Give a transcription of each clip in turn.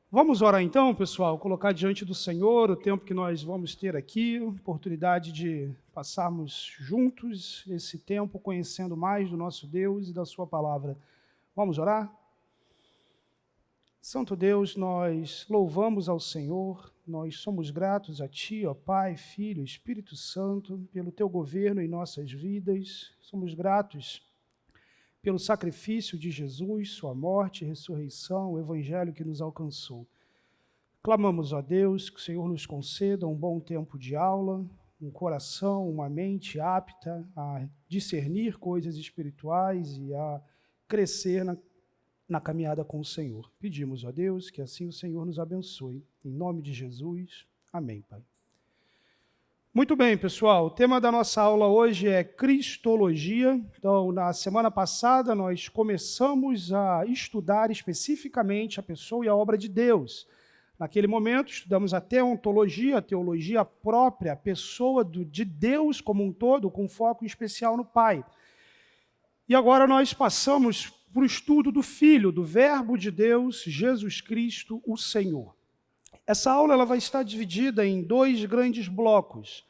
Vamos orar então, pessoal, colocar diante do Senhor o tempo que nós vamos ter aqui, oportunidade de passarmos juntos esse tempo conhecendo mais do nosso Deus e da sua palavra. Vamos orar? Santo Deus, nós louvamos ao Senhor, nós somos gratos a Ti, ó Pai, Filho, Espírito Santo, pelo Teu governo em nossas vidas, somos gratos pelo sacrifício de Jesus, sua morte, ressurreição, o evangelho que nos alcançou. Clamamos a Deus que o Senhor nos conceda um bom tempo de aula, um coração, uma mente apta a discernir coisas espirituais e a crescer na caminhada com o Senhor. Pedimos a Deus que assim o Senhor nos abençoe. Em nome de Jesus, amém, Pai. Muito bem, pessoal, o tema da nossa aula hoje é Cristologia. Então, na semana passada, nós começamos a estudar especificamente a pessoa e a obra de Deus. Naquele momento, estudamos a teontologia, a teologia própria, a pessoa de Deus como um todo, com foco especial no Pai. E agora nós passamos para o estudo do Filho, do Verbo de Deus, Jesus Cristo, o Senhor. Essa aula ela vai estar dividida em dois grandes blocos.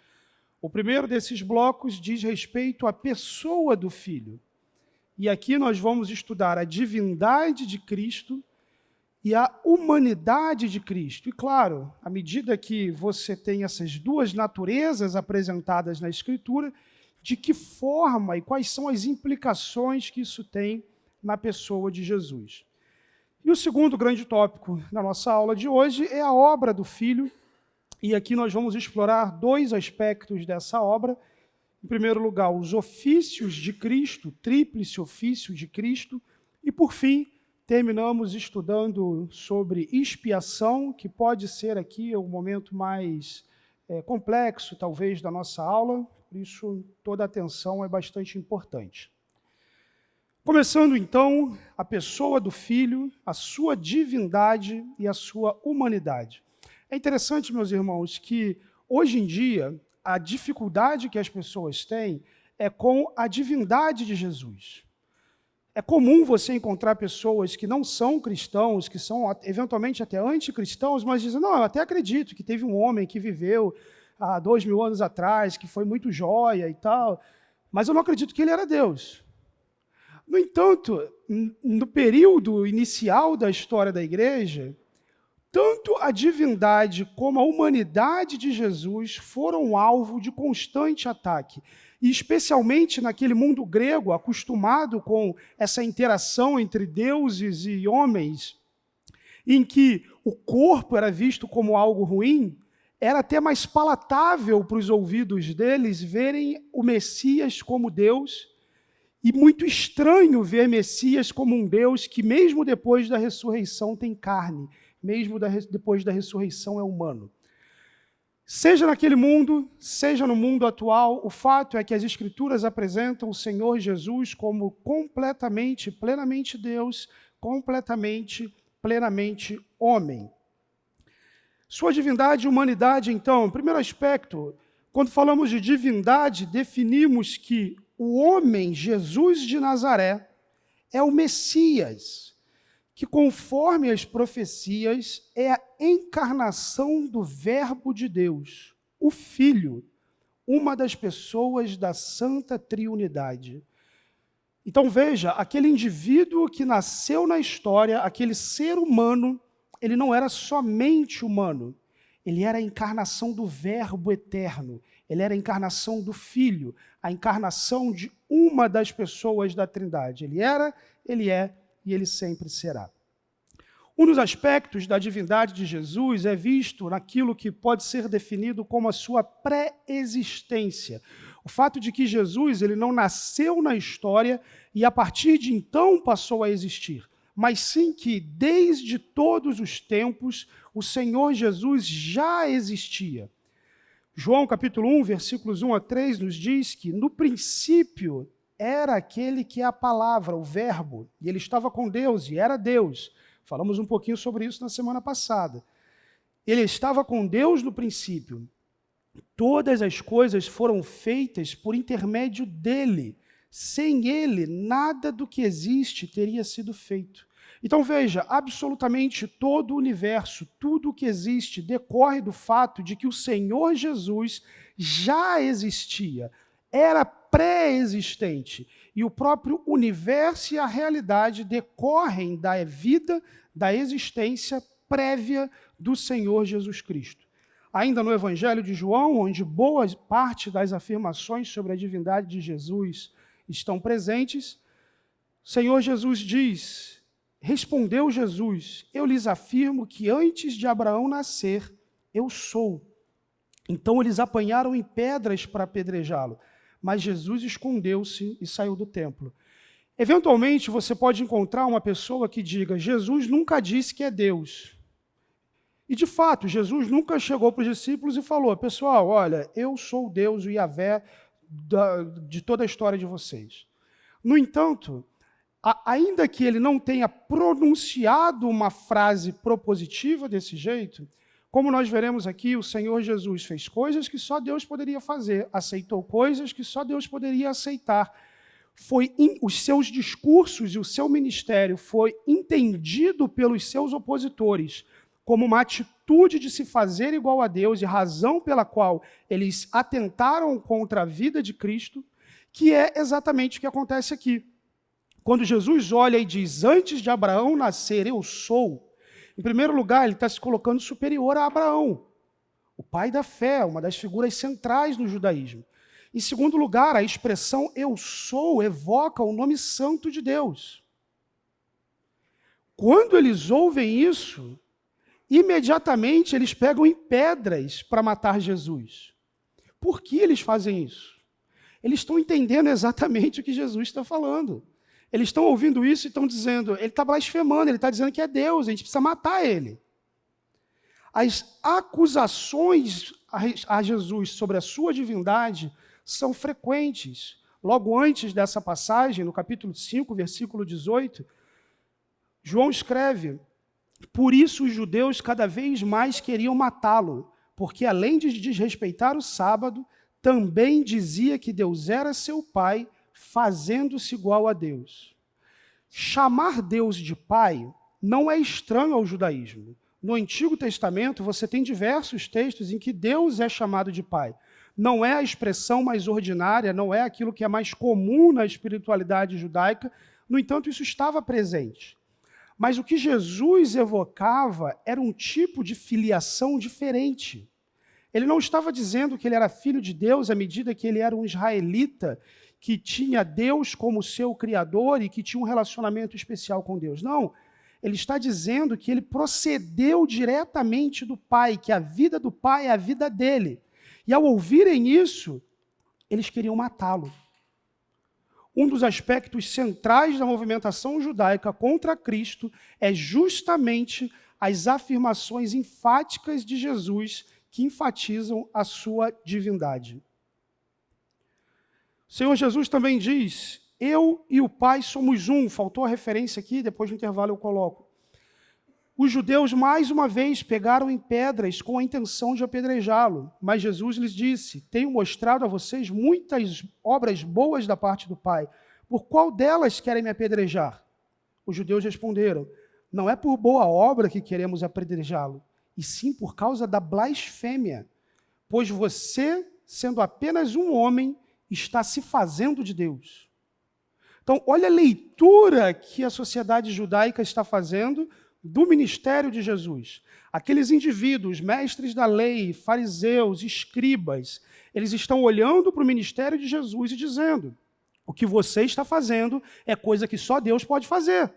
O primeiro desses blocos diz respeito à pessoa do Filho. E aqui nós vamos estudar a divindade de Cristo e a humanidade de Cristo. E claro, à medida que você tem essas duas naturezas apresentadas na Escritura, de que forma e quais são as implicações que isso tem na pessoa de Jesus. E o segundo grande tópico da nossa aula de hoje é a obra do Filho, e aqui nós vamos explorar dois aspectos dessa obra. Em primeiro lugar, os ofícios de Cristo, o tríplice ofício de Cristo, e por fim, terminamos estudando sobre expiação, que pode ser aqui o momento mais complexo, talvez, da nossa aula, por isso toda a atenção é bastante importante. Começando, então, a pessoa do Filho, a sua divindade e a sua humanidade. É interessante, meus irmãos, que hoje em dia a dificuldade que as pessoas têm é com a divindade de Jesus. É comum você encontrar pessoas que não são cristãos, que são eventualmente até anticristãos, mas dizem, não, eu até acredito que teve um homem que viveu há 2000 anos atrás, que foi muito joia e tal, mas eu não acredito que ele era Deus. No entanto, no período inicial da história da igreja, tanto a divindade como a humanidade de Jesus foram alvo de constante ataque. E especialmente naquele mundo grego, acostumado com essa interação entre deuses e homens, em que o corpo era visto como algo ruim, era até mais palatável para os ouvidos deles verem o Messias como Deus, e muito estranho ver Messias como um Deus que, mesmo depois da ressurreição, tem carne, mesmo depois da ressurreição é humano. Seja naquele mundo, seja no mundo atual, o fato é que as Escrituras apresentam o Senhor Jesus como completamente, plenamente Deus, completamente, plenamente homem. Sua divindade e humanidade, então, primeiro aspecto, quando falamos de divindade, definimos que o homem, Jesus de Nazaré, é o Messias, que conforme as profecias é a encarnação do Verbo de Deus, o Filho, uma das pessoas da Santa Triunidade. Então veja, aquele indivíduo que nasceu na história, aquele ser humano, ele não era somente humano, ele era a encarnação do Verbo eterno, ele era a encarnação do Filho, a encarnação de uma das pessoas da Trindade. Ele era, ele é e ele sempre será. Um dos aspectos da divindade de Jesus é visto naquilo que pode ser definido como a sua pré-existência. O fato de que Jesus ele não nasceu na história e a partir de então passou a existir, mas sim que desde todos os tempos o Senhor Jesus já existia. João capítulo 1, versículos 1 a 3 nos diz que no princípio era aquele que é a palavra, o verbo, e ele estava com Deus e era Deus. Falamos um pouquinho sobre isso na semana passada. Ele estava com Deus no princípio. Todas as coisas foram feitas por intermédio dele. Sem ele, nada do que existe teria sido feito. Então veja, absolutamente todo o universo, tudo o que existe, decorre do fato de que o Senhor Jesus já existia, era pré-existente. E o próprio universo e a realidade decorrem da vida, da existência prévia do Senhor Jesus Cristo. Ainda no Evangelho de João, onde boa parte das afirmações sobre a divindade de Jesus estão presentes, o Senhor Jesus diz: respondeu Jesus, eu lhes afirmo que antes de Abraão nascer, eu sou. Então eles apanharam em pedras para apedrejá-lo, mas Jesus escondeu-se e saiu do templo. Eventualmente, você pode encontrar uma pessoa que diga: Jesus nunca disse que é Deus. E, de fato, Jesus nunca chegou para os discípulos e falou: pessoal, olha, eu sou o Deus, o Yahvé, de toda a história de vocês. No entanto, ainda que ele não tenha pronunciado uma frase propositiva desse jeito, como nós veremos aqui, o Senhor Jesus fez coisas que só Deus poderia fazer, aceitou coisas que só Deus poderia aceitar. Os seus discursos e o seu ministério foi entendido pelos seus opositores como uma atitude de se fazer igual a Deus e razão pela qual eles atentaram contra a vida de Cristo, que é exatamente o que acontece aqui. Quando Jesus olha e diz: antes de Abraão nascer, eu sou, em primeiro lugar, ele está se colocando superior a Abraão, o pai da fé, uma das figuras centrais no judaísmo. Em segundo lugar, a expressão eu sou evoca o nome santo de Deus. Quando eles ouvem isso, imediatamente eles pegam em pedras para matar Jesus. Por que eles fazem isso? Eles estão entendendo exatamente o que Jesus está falando. Eles estão ouvindo isso e estão dizendo: ele está blasfemando, ele está dizendo que é Deus, a gente precisa matar ele. As acusações a Jesus sobre a sua divindade são frequentes. Logo antes dessa passagem, no capítulo 5, versículo 18, João escreve: por isso os judeus cada vez mais queriam matá-lo, porque além de desrespeitar o sábado, também dizia que Deus era seu pai, fazendo-se igual a Deus. Chamar Deus de pai não é estranho ao judaísmo. No Antigo Testamento, você tem diversos textos em que Deus é chamado de pai. Não é a expressão mais ordinária, não é aquilo que é mais comum na espiritualidade judaica, no entanto, isso estava presente. Mas o que Jesus evocava era um tipo de filiação diferente. Ele não estava dizendo que ele era filho de Deus à medida que ele era um israelita que tinha Deus como seu criador e que tinha um relacionamento especial com Deus. Não, ele está dizendo que ele procedeu diretamente do Pai, que a vida do Pai é a vida dele. E ao ouvirem isso, eles queriam matá-lo. Um dos aspectos centrais da movimentação judaica contra Cristo é justamente as afirmações enfáticas de Jesus que enfatizam a sua divindade. O Senhor Jesus também diz: eu e o Pai somos um. Faltou a referência aqui, depois do intervalo eu coloco. Os judeus, mais uma vez, pegaram em pedras com a intenção de apedrejá-lo, mas Jesus lhes disse: tenho mostrado a vocês muitas obras boas da parte do Pai. Por qual delas querem me apedrejar? Os judeus responderam: não é por boa obra que queremos apedrejá-lo, e sim por causa da blasfêmia, pois você, sendo apenas um homem, está se fazendo de Deus. Então, olha a leitura que a sociedade judaica está fazendo do ministério de Jesus. Aqueles indivíduos, mestres da lei, fariseus, escribas, eles estão olhando para o ministério de Jesus e dizendo: o que você está fazendo é coisa que só Deus pode fazer.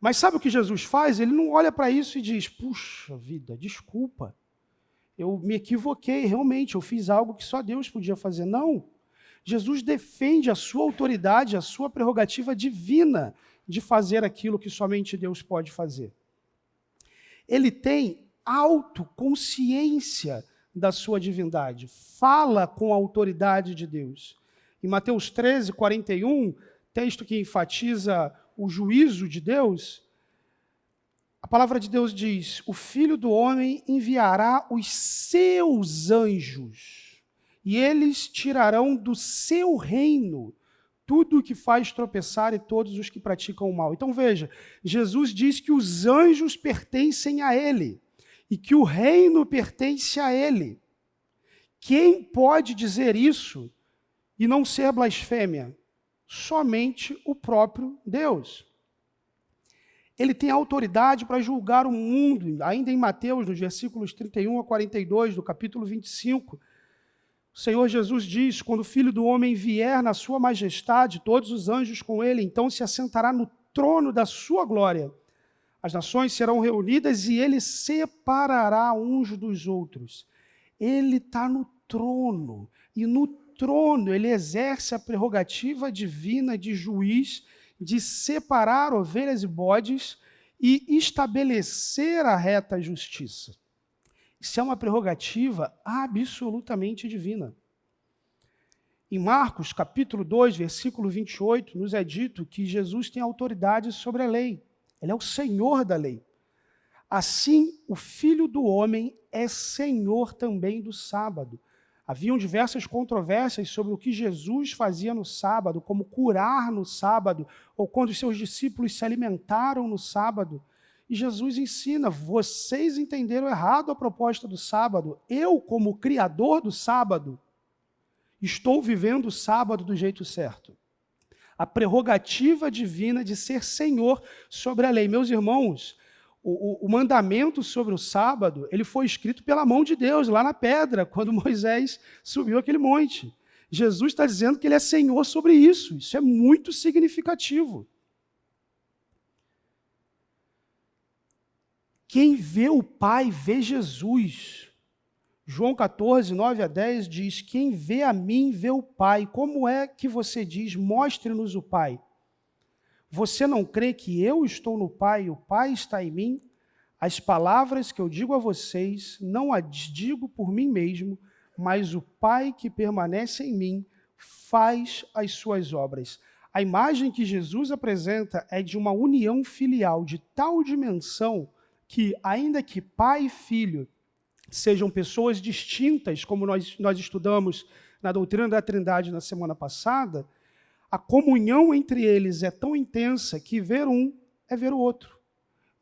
Mas sabe o que Jesus faz? Ele não olha para isso e diz: puxa vida, desculpa, eu me equivoquei, realmente, eu fiz algo que só Deus podia fazer. Não. Jesus defende a sua autoridade, a sua prerrogativa divina de fazer aquilo que somente Deus pode fazer. Ele tem autoconsciência da sua divindade, fala com a autoridade de Deus. Em Mateus 13, 41, texto que enfatiza o juízo de Deus, a palavra de Deus diz: o Filho do Homem enviará os seus anjos, e eles tirarão do seu reino tudo o que faz tropeçar e todos os que praticam o mal. Então veja, Jesus diz que os anjos pertencem a ele e que o reino pertence a ele. Quem pode dizer isso e não ser blasfêmia? Somente o próprio Deus. Ele tem autoridade para julgar o mundo. Ainda em Mateus, nos versículos 31 a 42 do capítulo 25, o Senhor Jesus diz: quando o Filho do Homem vier na sua majestade, todos os anjos com ele, então se assentará no trono da sua glória. As nações serão reunidas e ele separará uns dos outros. Ele está no trono, e no trono ele exerce a prerrogativa divina de juiz, de separar ovelhas e bodes e estabelecer a reta justiça. Isso é uma prerrogativa absolutamente divina. Em Marcos, capítulo 2, versículo 28, nos é dito que Jesus tem autoridade sobre a lei. Ele é o Senhor da lei. Assim, o Filho do Homem é Senhor também do sábado. Haviam diversas controvérsias sobre o que Jesus fazia no sábado, como curar no sábado, ou quando os seus discípulos se alimentaram no sábado. E Jesus ensina: vocês entenderam errado a proposta do sábado. Eu, como criador do sábado, estou vivendo o sábado do jeito certo. A prerrogativa divina de ser Senhor sobre a lei. Meus irmãos, o mandamento sobre o sábado, ele foi escrito pela mão de Deus, lá na pedra, quando Moisés subiu aquele monte. Jesus está dizendo que ele é Senhor sobre isso. Isso é muito significativo. Quem vê o Pai, vê Jesus. João 14, 9 a 10 diz: quem vê a mim, vê o Pai. Como é que você diz, mostre-nos o Pai? Você não crê que eu estou no Pai e o Pai está em mim? As palavras que eu digo a vocês, não as digo por mim mesmo, mas o Pai que permanece em mim faz as suas obras. A imagem que Jesus apresenta é de uma união filial de tal dimensão que, ainda que pai e filho sejam pessoas distintas, como nós estudamos na doutrina da Trindade na semana passada, a comunhão entre eles é tão intensa que ver um é ver o outro.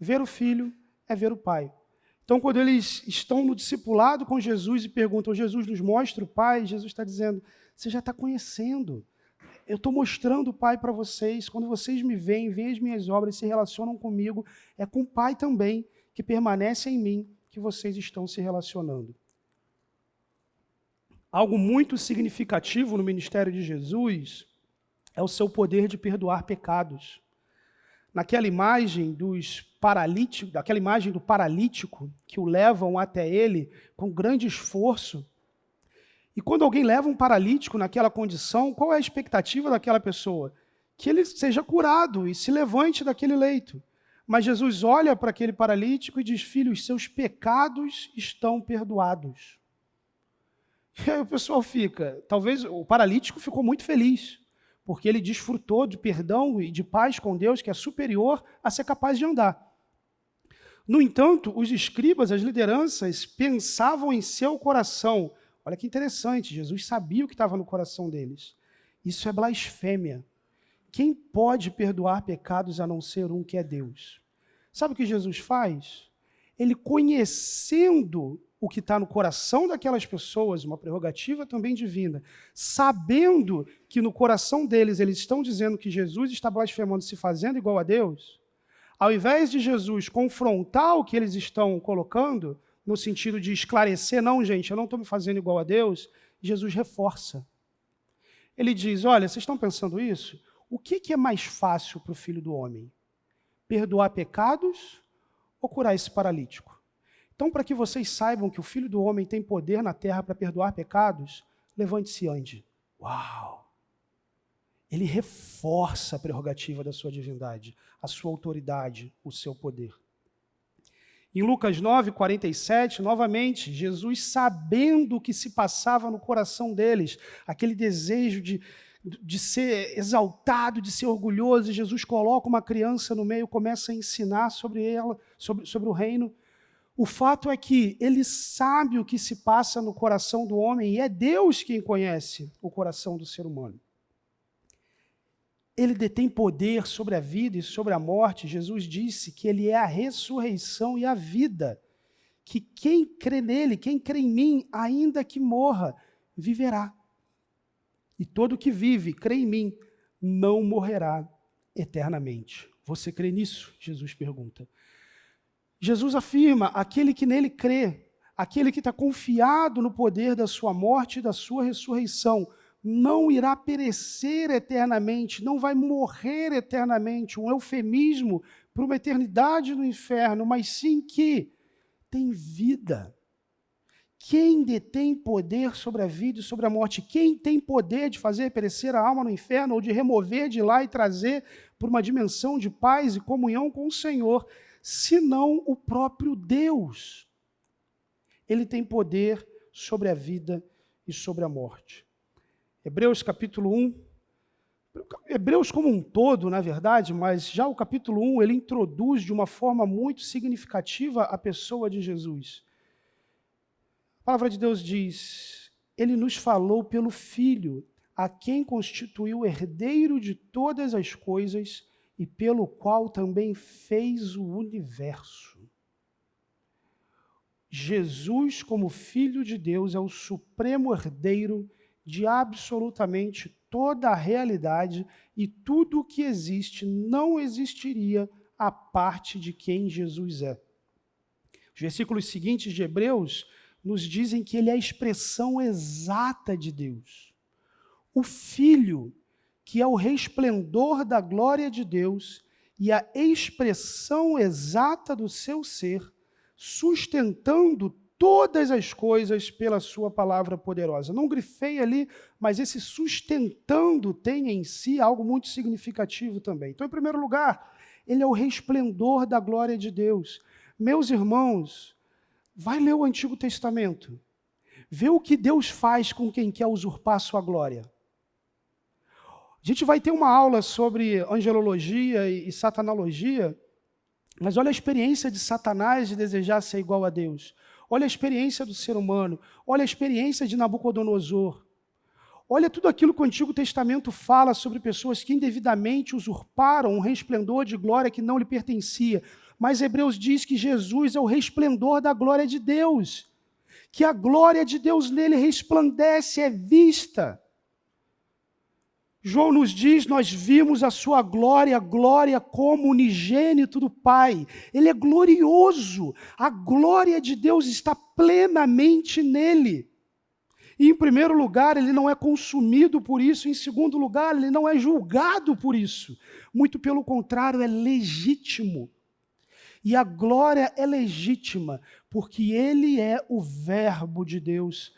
Ver o filho é ver o pai. Então, quando eles estão no discipulado com Jesus e perguntam: Jesus, nos mostra o Pai, Jesus está dizendo: você já está conhecendo. Eu estou mostrando o Pai para vocês. Quando vocês me veem, veem as minhas obras, se relacionam comigo, é com o Pai também, que permanece em mim, que vocês estão se relacionando. Algo muito significativo no ministério de Jesus é o seu poder de perdoar pecados. Naquela imagem dos paralíticos, daquela imagem do paralítico que o levam até ele com grande esforço. E quando alguém leva um paralítico naquela condição, qual é a expectativa daquela pessoa? Que ele seja curado e se levante daquele leito. Mas Jesus olha para aquele paralítico e diz: filho, os seus pecados estão perdoados. E aí o pessoal fica, talvez o paralítico ficou muito feliz, porque ele desfrutou de perdão e de paz com Deus que é superior a ser capaz de andar. No entanto, os escribas, as lideranças, pensavam em seu coração. Olha que interessante, Jesus sabia o que estava no coração deles. Isso é blasfêmia. Quem pode perdoar pecados a não ser um que é Deus? Sabe o que Jesus faz? Ele, conhecendo o que está no coração daquelas pessoas, uma prerrogativa também divina, sabendo que no coração deles eles estão dizendo que Jesus está blasfemando, se fazendo igual a Deus, ao invés de Jesus confrontar o que eles estão colocando, no sentido de esclarecer: não, gente, eu não estou me fazendo igual a Deus, Jesus reforça. Ele diz: olha, vocês estão pensando isso? O que é mais fácil para o Filho do Homem? Perdoar pecados ou curar esse paralítico? Então, para que vocês saibam que o Filho do Homem tem poder na terra para perdoar pecados, levante-se e ande. Uau! Ele reforça a prerrogativa da sua divindade, a sua autoridade, o seu poder. Em Lucas 9, 47, novamente, Jesus, sabendo o que se passava no coração deles, aquele desejo de ser exaltado, de ser orgulhoso, e Jesus coloca uma criança no meio, começa a ensinar sobre ela, sobre o reino. O fato é que ele sabe o que se passa no coração do homem, e é Deus quem conhece o coração do ser humano. Ele detém poder sobre a vida e sobre a morte. Jesus disse que ele é a ressurreição e a vida, que quem crê nele, quem crê em mim, ainda que morra, viverá. E todo que vive, crê em mim, não morrerá eternamente. Você crê nisso? Jesus pergunta. Jesus afirma, aquele que nele crê, aquele que está confiado no poder da sua morte e da sua ressurreição, não irá perecer eternamente, não vai morrer eternamente, um eufemismo para uma eternidade no inferno, mas sim que tem vida. Quem detém poder sobre a vida e sobre a morte? Quem tem poder de fazer perecer a alma no inferno ou de remover de lá e trazer para uma dimensão de paz e comunhão com o Senhor, senão o próprio Deus? Ele tem poder sobre a vida e sobre a morte. Hebreus capítulo 1, Hebreus como um todo, na verdade, mas já o capítulo 1, ele introduz de uma forma muito significativa a pessoa de Jesus. A palavra de Deus diz, ele nos falou pelo Filho, a quem constituiu herdeiro de todas as coisas e pelo qual também fez o universo. Jesus, como Filho de Deus, é o supremo herdeiro de absolutamente toda a realidade e tudo o que existe não existiria à parte de quem Jesus é. Os versículos seguintes de Hebreus nos dizem que ele é a expressão exata de Deus. O Filho, que é o resplendor da glória de Deus e a expressão exata do seu ser, sustentando todas as coisas pela sua palavra poderosa. Não grifei ali, mas esse sustentando tem em si algo muito significativo também. Então, em primeiro lugar, ele é o resplendor da glória de Deus. Meus irmãos, vai ler o Antigo Testamento. Vê o que Deus faz com quem quer usurpar sua glória. A gente vai ter uma aula sobre angelologia e satanologia, mas olha a experiência de Satanás de desejar ser igual a Deus. Olha a experiência do ser humano. Olha a experiência de Nabucodonosor. Olha tudo aquilo que o Antigo Testamento fala sobre pessoas que indevidamente usurparam um resplendor de glória que não lhe pertencia. Mas Hebreus diz que Jesus é o resplendor da glória de Deus, que a glória de Deus nele resplandece, é vista. João nos diz, nós vimos a sua glória como unigênito do Pai. Ele é glorioso, a glória de Deus está plenamente nele. E em primeiro lugar, ele não é consumido por isso, em segundo lugar, ele não é julgado por isso. Muito pelo contrário, é legítimo. E a glória é legítima, porque ele é o Verbo de Deus,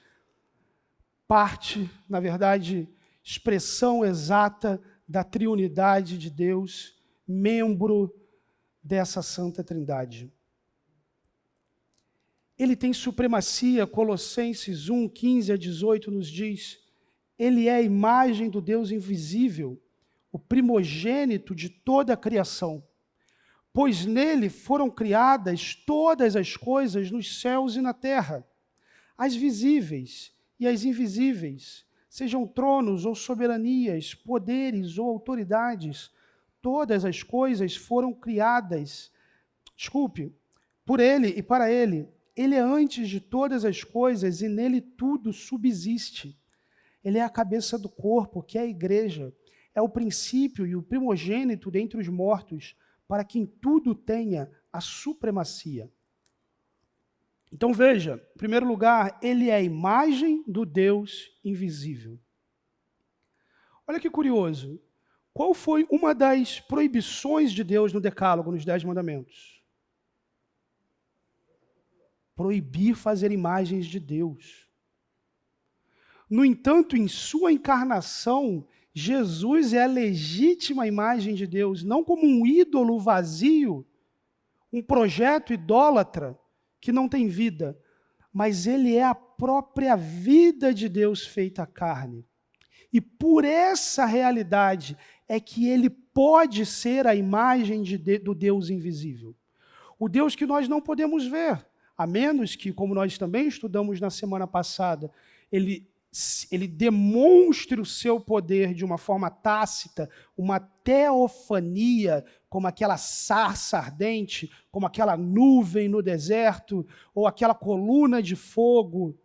parte, na verdade, expressão exata da triunidade de Deus, membro dessa Santa Trindade. Ele tem supremacia, Colossenses 1, 15 a 18 nos diz, ele é a imagem do Deus invisível, o primogênito de toda a criação. Pois nele foram criadas todas as coisas nos céus e na terra, as visíveis e as invisíveis, sejam tronos ou soberanias, poderes ou autoridades, todas as coisas foram criadas, por ele e para ele. Ele é antes de todas as coisas e nele tudo subsiste. Ele é a cabeça do corpo, que é a igreja, é o princípio e o primogênito dentre os mortos, para que em tudo tenha a supremacia. Então veja, em primeiro lugar, ele é a imagem do Deus invisível. Olha que curioso, qual foi uma das proibições de Deus no Decálogo, nos 10 mandamentos? Proibir fazer imagens de Deus. No entanto, em sua encarnação, Jesus é a legítima imagem de Deus, não como um ídolo vazio, um projeto idólatra que não tem vida, mas ele é a própria vida de Deus feita carne. E por essa realidade é que ele pode ser a imagem do Deus invisível. O Deus que nós não podemos ver, a menos que, como nós também estudamos na semana passada, ele ele demonstre o seu poder de uma forma tácita, uma teofania, como aquela sarça ardente, como aquela nuvem no deserto, ou aquela coluna de fogo.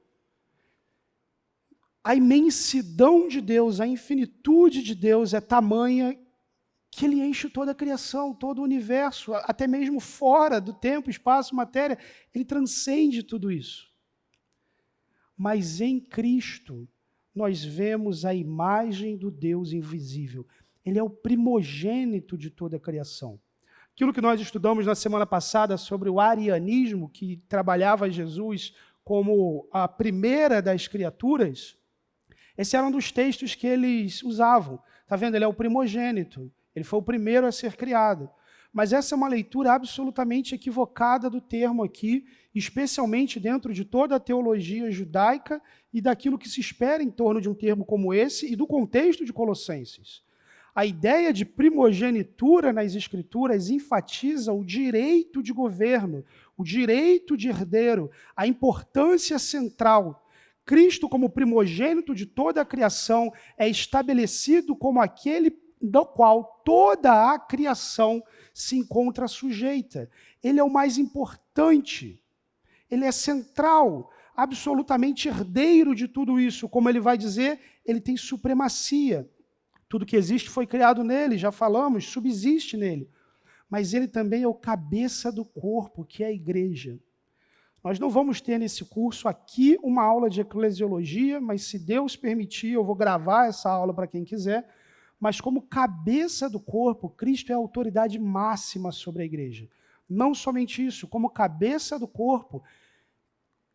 A imensidão de Deus, a infinitude de Deus é tamanha que ele enche toda a criação, todo o universo, até mesmo fora do tempo, espaço, matéria, ele transcende tudo isso. Mas em Cristo, nós vemos a imagem do Deus invisível. Ele é o primogênito de toda a criação. Aquilo que nós estudamos na semana passada sobre o arianismo, que trabalhava Jesus como a primeira das criaturas, esse era um dos textos que eles usavam. Está vendo? Ele é o primogênito. Ele foi o primeiro a ser criado. Mas essa é uma leitura absolutamente equivocada do termo aqui, especialmente dentro de toda a teologia judaica e daquilo que se espera em torno de um termo como esse e do contexto de Colossenses. A ideia de primogenitura nas Escrituras enfatiza o direito de governo, o direito de herdeiro, a importância central. Cristo, como primogênito de toda a criação, é estabelecido como aquele do qual toda a criação se encontra sujeita. Ele é o mais importante, ele é central, absolutamente herdeiro de tudo isso. Como ele vai dizer, ele tem supremacia. Tudo que existe foi criado nele, já falamos, subsiste nele. Mas ele também é o cabeça do corpo, que é a igreja. Nós não vamos ter nesse curso aqui uma aula de eclesiologia, mas se Deus permitir, eu vou gravar essa aula para quem quiser. Mas como cabeça do corpo, Cristo é a autoridade máxima sobre a igreja. Não somente isso, como cabeça do corpo,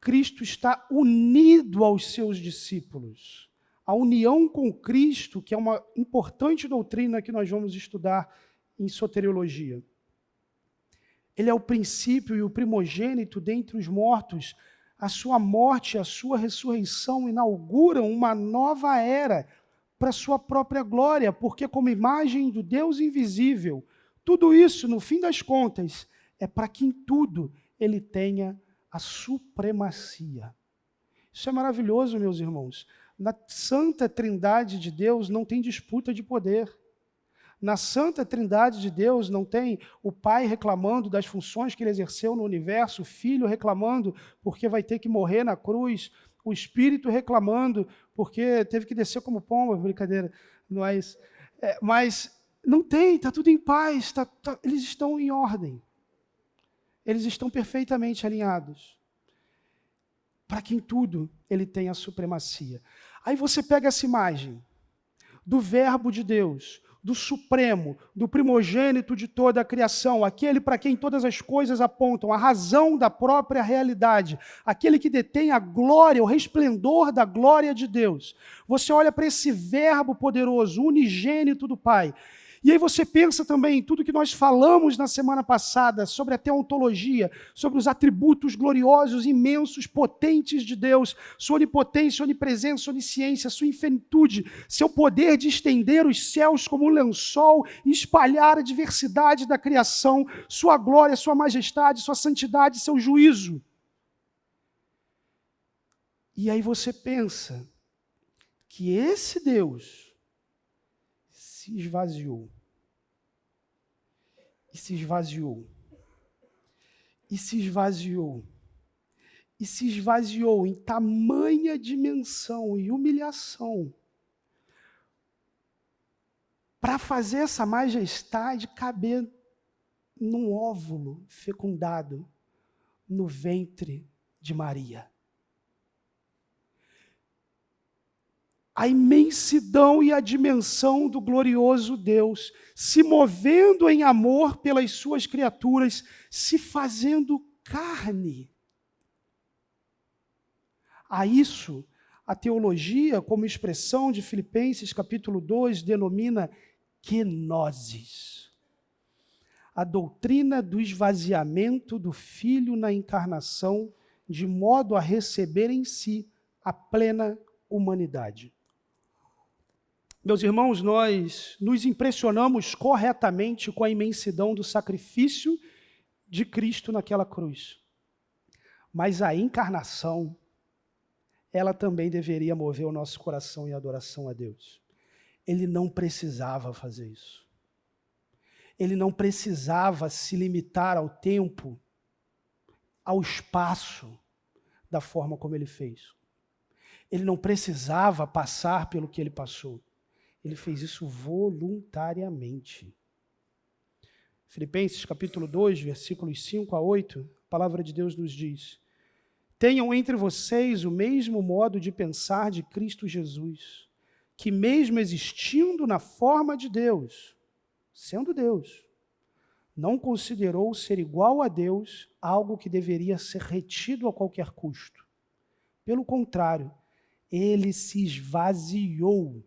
Cristo está unido aos seus discípulos. A união com Cristo, que é uma importante doutrina que nós vamos estudar em soteriologia. Ele é o princípio e o primogênito dentre os mortos. A sua morte e a sua ressurreição inauguram uma nova era para a sua própria glória, porque como imagem do Deus invisível, tudo isso, no fim das contas, é para que em tudo ele tenha a supremacia. Isso é maravilhoso, meus irmãos. Na santa trindade de Deus não tem disputa de poder. Na santa trindade de Deus não tem o Pai reclamando das funções que ele exerceu no universo, o Filho reclamando porque vai ter que morrer na cruz, o Espírito reclamando porque teve que descer como pomba, brincadeira, mas não tem, está tudo em paz, eles estão em ordem, eles estão perfeitamente alinhados, para que em tudo ele tenha a supremacia. Aí você pega essa imagem do Verbo de Deus, do Supremo, do primogênito de toda a criação, aquele para quem todas as coisas apontam, a razão da própria realidade, aquele que detém a glória, o resplendor da glória de Deus. Você olha para esse Verbo poderoso, unigênito do Pai, e aí você pensa também em tudo que nós falamos na semana passada sobre a teontologia, sobre os atributos gloriosos, imensos, potentes de Deus, sua onipotência, onipresença, onisciência, sua infinitude, seu poder de estender os céus como um lençol e espalhar a diversidade da criação, sua glória, sua majestade, sua santidade, seu juízo. E aí você pensa que esse Deus se esvaziou. E se esvaziou. E se esvaziou. E se esvaziou em tamanha dimensão e humilhação para fazer essa majestade caber num óvulo fecundado no ventre de Maria. A imensidão e a dimensão do glorioso Deus, se movendo em amor pelas suas criaturas, se fazendo carne. A isso, a teologia, como expressão de Filipenses capítulo 2, denomina kenosis. A doutrina do esvaziamento do Filho na encarnação, de modo a receber em si a plena humanidade. Meus irmãos, nós nos impressionamos corretamente com a imensidão do sacrifício de Cristo naquela cruz. Mas a encarnação ela também deveria mover o nosso coração em adoração a Deus. Ele não precisava fazer isso. Ele não precisava se limitar ao tempo, ao espaço, da forma como ele fez. Ele não precisava passar pelo que ele passou. Ele fez isso voluntariamente. Filipenses capítulo 2, versículos 5 a 8, a palavra de Deus nos diz: tenham entre vocês o mesmo modo de pensar de Cristo Jesus, que mesmo existindo na forma de Deus, sendo Deus, não considerou ser igual a Deus algo que deveria ser retido a qualquer custo. Pelo contrário, ele se esvaziou,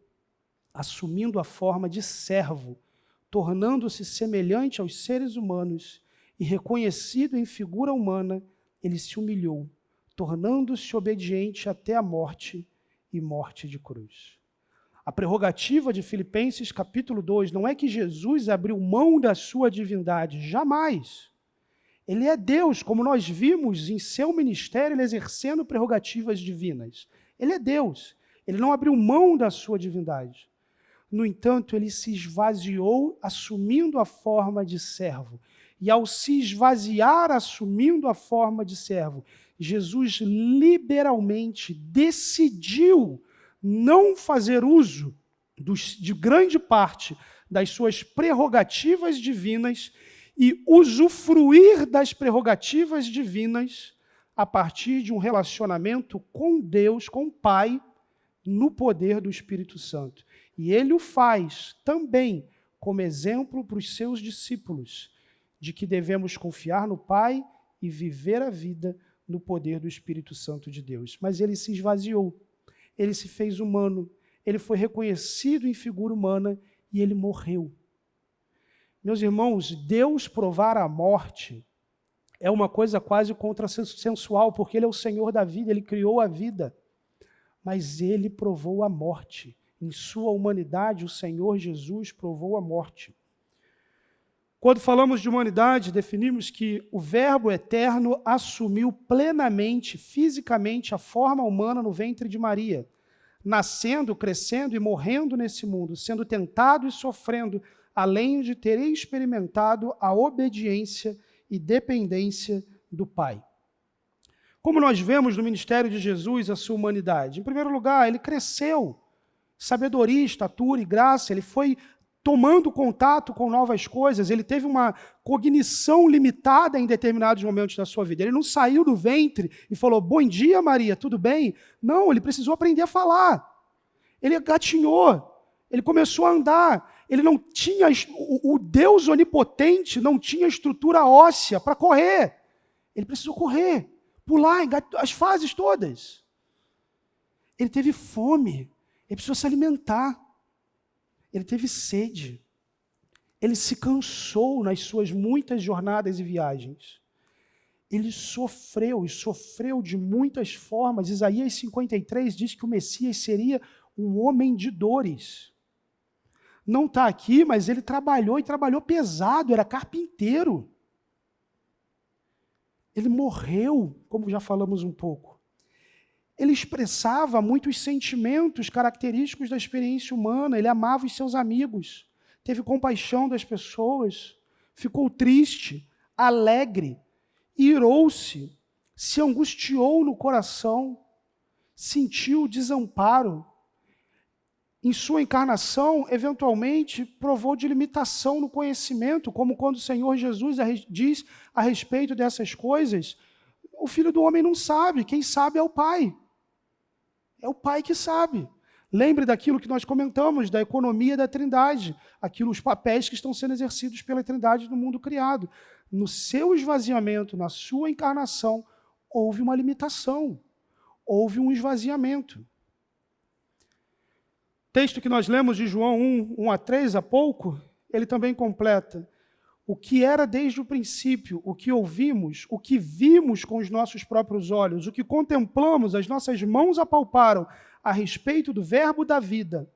assumindo a forma de servo, tornando-se semelhante aos seres humanos e reconhecido em figura humana, ele se humilhou, tornando-se obediente até a morte e morte de cruz. A prerrogativa de Filipenses capítulo 2 não é que Jesus abriu mão da sua divindade, jamais. Ele é Deus, como nós vimos em seu ministério, ele exercendo prerrogativas divinas. Ele é Deus, ele não abriu mão da sua divindade. No entanto, ele se esvaziou assumindo a forma de servo. E ao se esvaziar assumindo a forma de servo, Jesus liberalmente decidiu não fazer uso de grande parte das suas prerrogativas divinas e usufruir das prerrogativas divinas a partir de um relacionamento com Deus, com o Pai, no poder do Espírito Santo. E ele o faz também como exemplo para os seus discípulos, de que devemos confiar no Pai e viver a vida no poder do Espírito Santo de Deus. Mas ele se esvaziou, ele se fez humano, ele foi reconhecido em figura humana e ele morreu. Meus irmãos, Deus provar a morte é uma coisa quase contrassensual, porque ele é o Senhor da vida, ele criou a vida. Mas ele provou a morte. Em sua humanidade, o Senhor Jesus provou a morte. Quando falamos de humanidade, definimos que o Verbo eterno assumiu plenamente, fisicamente, a forma humana no ventre de Maria, nascendo, crescendo e morrendo nesse mundo, sendo tentado e sofrendo, além de ter experimentado a obediência e dependência do Pai. Como nós vemos no ministério de Jesus a sua humanidade? Em primeiro lugar, ele cresceu, sabedoria, estatura e graça, ele foi tomando contato com novas coisas, ele teve uma cognição limitada em determinados momentos da sua vida. Ele não saiu do ventre e falou, bom dia, Maria, tudo bem? Não, ele precisou aprender a falar. Ele gatinhou, ele começou a andar. Ele não tinha, o Deus onipotente não tinha estrutura óssea para correr. Ele precisou correr, pular as fases todas. Ele teve fome, ele precisou se alimentar. Ele teve sede. Ele se cansou nas suas muitas jornadas e viagens. Ele sofreu, e sofreu de muitas formas. Isaías 53 diz que o Messias seria um homem de dores. Não está aqui, mas ele trabalhou e trabalhou pesado, era carpinteiro. Ele morreu, como já falamos um pouco. Ele expressava muitos sentimentos característicos da experiência humana, ele amava os seus amigos, teve compaixão das pessoas, ficou triste, alegre, irou-se, se angustiou no coração, sentiu desamparo. Em sua encarnação, eventualmente, provou de limitação no conhecimento, como quando o Senhor Jesus diz a respeito dessas coisas, o Filho do Homem não sabe, quem sabe é o Pai. É o Pai que sabe. Lembre daquilo que nós comentamos, da economia da Trindade, os papéis que estão sendo exercidos pela Trindade no mundo criado. No seu esvaziamento, na sua encarnação, houve uma limitação, houve um esvaziamento. Texto que nós lemos de João 1 a 3 há pouco, ele também completa. O que era desde o princípio, o que ouvimos, o que vimos com os nossos próprios olhos, o que contemplamos, as nossas mãos apalparam a respeito do Verbo da vida.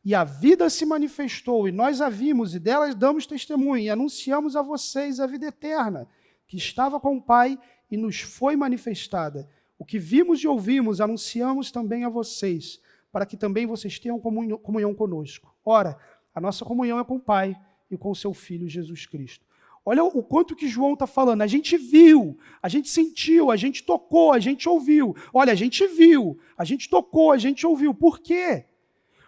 E a vida se manifestou, e nós a vimos, e delas damos testemunho, e anunciamos a vocês a vida eterna, que estava com o Pai e nos foi manifestada. O que vimos e ouvimos, anunciamos também a vocês, para que também vocês tenham comunhão conosco. Ora, a nossa comunhão é com o Pai e com o seu Filho Jesus Cristo. Olha o quanto que João está falando. A gente viu, a gente sentiu, a gente tocou, a gente ouviu. Olha, a gente viu, a gente tocou, a gente ouviu. Por quê?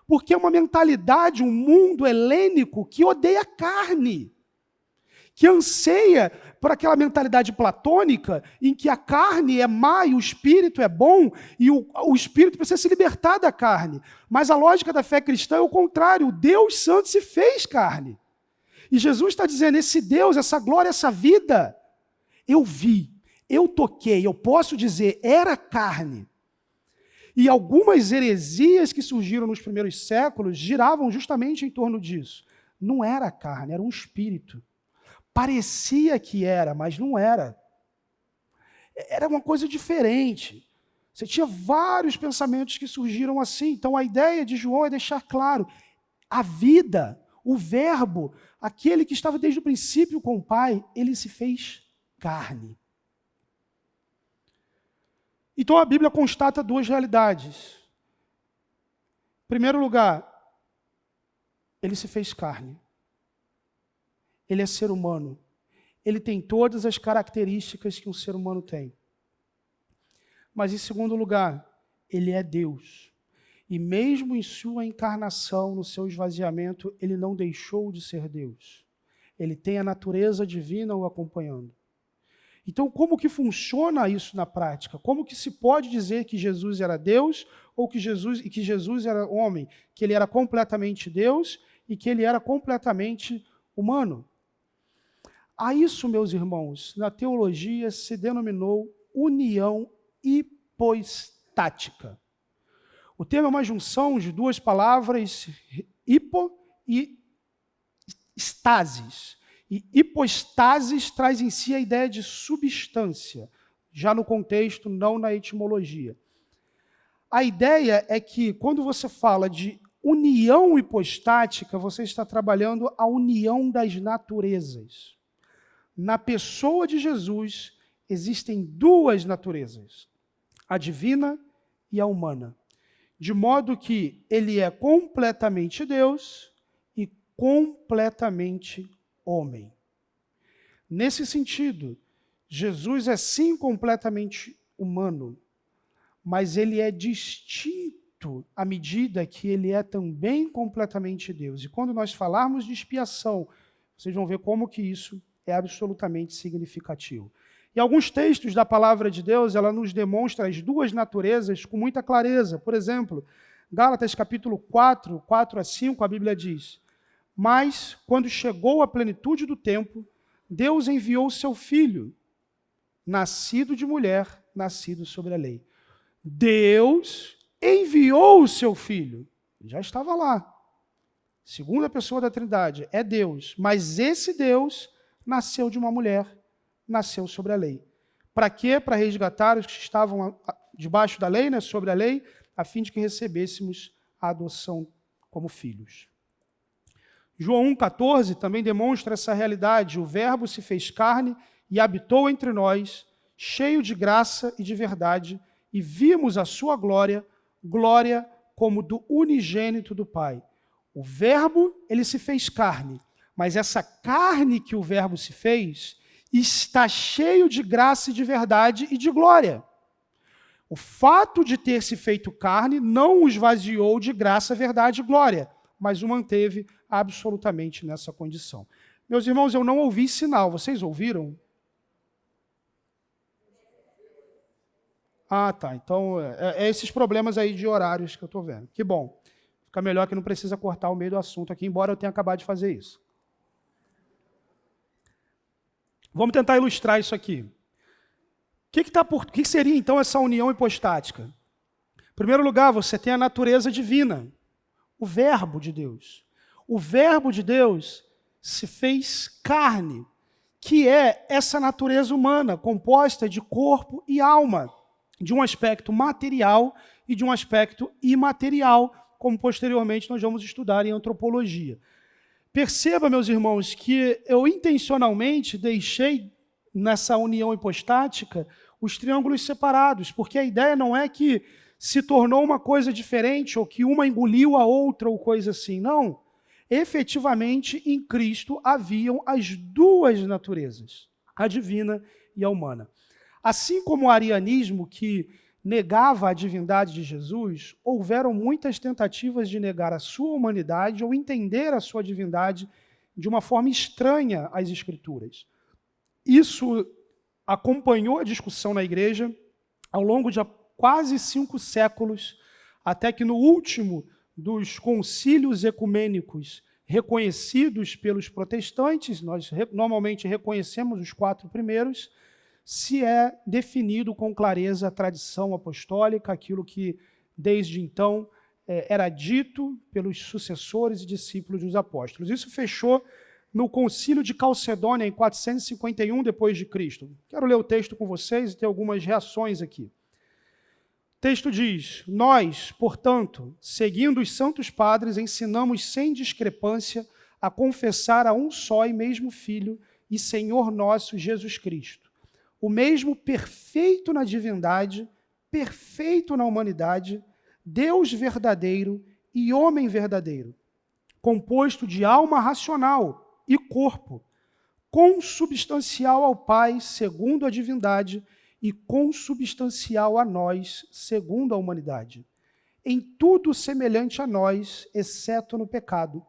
Porque é uma mentalidade, um mundo helênico que odeia a carne, que anseia por aquela mentalidade platônica em que a carne é má e o espírito é bom, e o espírito precisa se libertar da carne. Mas a lógica da fé cristã é o contrário. O Deus Santo se fez carne. E Jesus está dizendo, esse Deus, essa glória, essa vida, eu vi, eu toquei, eu posso dizer, era carne. E algumas heresias que surgiram nos primeiros séculos giravam justamente em torno disso. Não era carne, era um espírito. Parecia que era, mas não era. Era uma coisa diferente. Você tinha vários pensamentos que surgiram assim. Então a ideia de João é deixar claro, a vida, o verbo, aquele que estava desde o princípio com o Pai, ele se fez carne. Então a Bíblia constata duas realidades. Em primeiro lugar, ele se fez carne. Ele é ser humano. Ele tem todas as características que um ser humano tem. Mas em segundo lugar, ele é Deus. E mesmo em sua encarnação, no seu esvaziamento, ele não deixou de ser Deus. Ele tem a natureza divina o acompanhando. Então, como que funciona isso na prática? Como que se pode dizer que Jesus era Deus ou que Jesus era homem? Que ele era completamente Deus e que ele era completamente humano? A isso, meus irmãos, na teologia se denominou união hipostática. O termo é uma junção de duas palavras, hipo e estasis. E hipostasis traz em si a ideia de substância, já no contexto, não na etimologia. A ideia é que, quando você fala de união hipostática, você está trabalhando a união das naturezas. Na pessoa de Jesus, existem duas naturezas, a divina e a humana. De modo que ele é completamente Deus e completamente homem. Nesse sentido, Jesus é sim completamente humano, mas ele é distinto à medida que ele é também completamente Deus. E quando nós falarmos de expiação, vocês vão ver como que isso é absolutamente significativo. Em alguns textos da palavra de Deus, ela nos demonstra as duas naturezas com muita clareza. Por exemplo, Gálatas capítulo 4, 4 a 5, a Bíblia diz: mas, quando chegou a plenitude do tempo, Deus enviou o seu Filho, nascido de mulher, nascido sobre a lei. Deus enviou o seu Filho. Ele já estava lá. Segunda pessoa da Trindade, é Deus. Mas esse Deus nasceu de uma mulher, nasceu sobre a lei. Para quê? Para resgatar os que estavam debaixo da lei, né, sobre a lei, a fim de que recebêssemos a adoção como filhos. João 1,14 também demonstra essa realidade. O Verbo se fez carne e habitou entre nós, cheio de graça e de verdade, e vimos a sua glória, glória como do unigênito do Pai. O Verbo, ele se fez carne, mas essa carne que o Verbo se fez está cheio de graça e de verdade e de glória. O fato de ter se feito carne não o esvaziou de graça, verdade e glória, mas o manteve absolutamente nessa condição. Meus irmãos, eu não ouvi sinal. Vocês ouviram? Ah, tá. Então, é esses problemas aí de horários que eu estou vendo. Que bom. Fica melhor que não precisa cortar o meio do assunto aqui, embora eu tenha acabado de fazer isso. Vamos tentar ilustrar isso aqui. O que seria, então, essa união hipostática? Em primeiro lugar, você tem a natureza divina, o Verbo de Deus. O Verbo de Deus se fez carne, que é essa natureza humana, composta de corpo e alma, de um aspecto material e de um aspecto imaterial, como posteriormente nós vamos estudar em antropologia. Perceba, meus irmãos, que eu intencionalmente deixei nessa união hipostática os triângulos separados, porque a ideia não é que se tornou uma coisa diferente, ou que uma engoliu a outra, ou coisa assim. Não. Efetivamente, em Cristo haviam as duas naturezas, a divina e a humana. Assim como o arianismo, que negava a divindade de Jesus, houveram muitas tentativas de negar a sua humanidade ou entender a sua divindade de uma forma estranha às Escrituras. Isso acompanhou a discussão na igreja ao longo de quase 5 séculos, até que no último dos concílios ecumênicos reconhecidos pelos protestantes, nós normalmente reconhecemos os 4 primeiros, se é definido com clareza a tradição apostólica, aquilo que desde então era dito pelos sucessores e discípulos dos apóstolos. Isso fechou no Concílio de Calcedônia, em 451 d.C. Quero ler o texto com vocês e ter algumas reações aqui. O texto diz: nós, portanto, seguindo os santos padres, ensinamos sem discrepância a confessar a um só e mesmo Filho e Senhor nosso Jesus Cristo, o mesmo perfeito na divindade, perfeito na humanidade, Deus verdadeiro e homem verdadeiro, composto de alma racional e corpo, consubstancial ao Pai, segundo a divindade, e consubstancial a nós, segundo a humanidade. Em tudo semelhante a nós, exceto no pecado,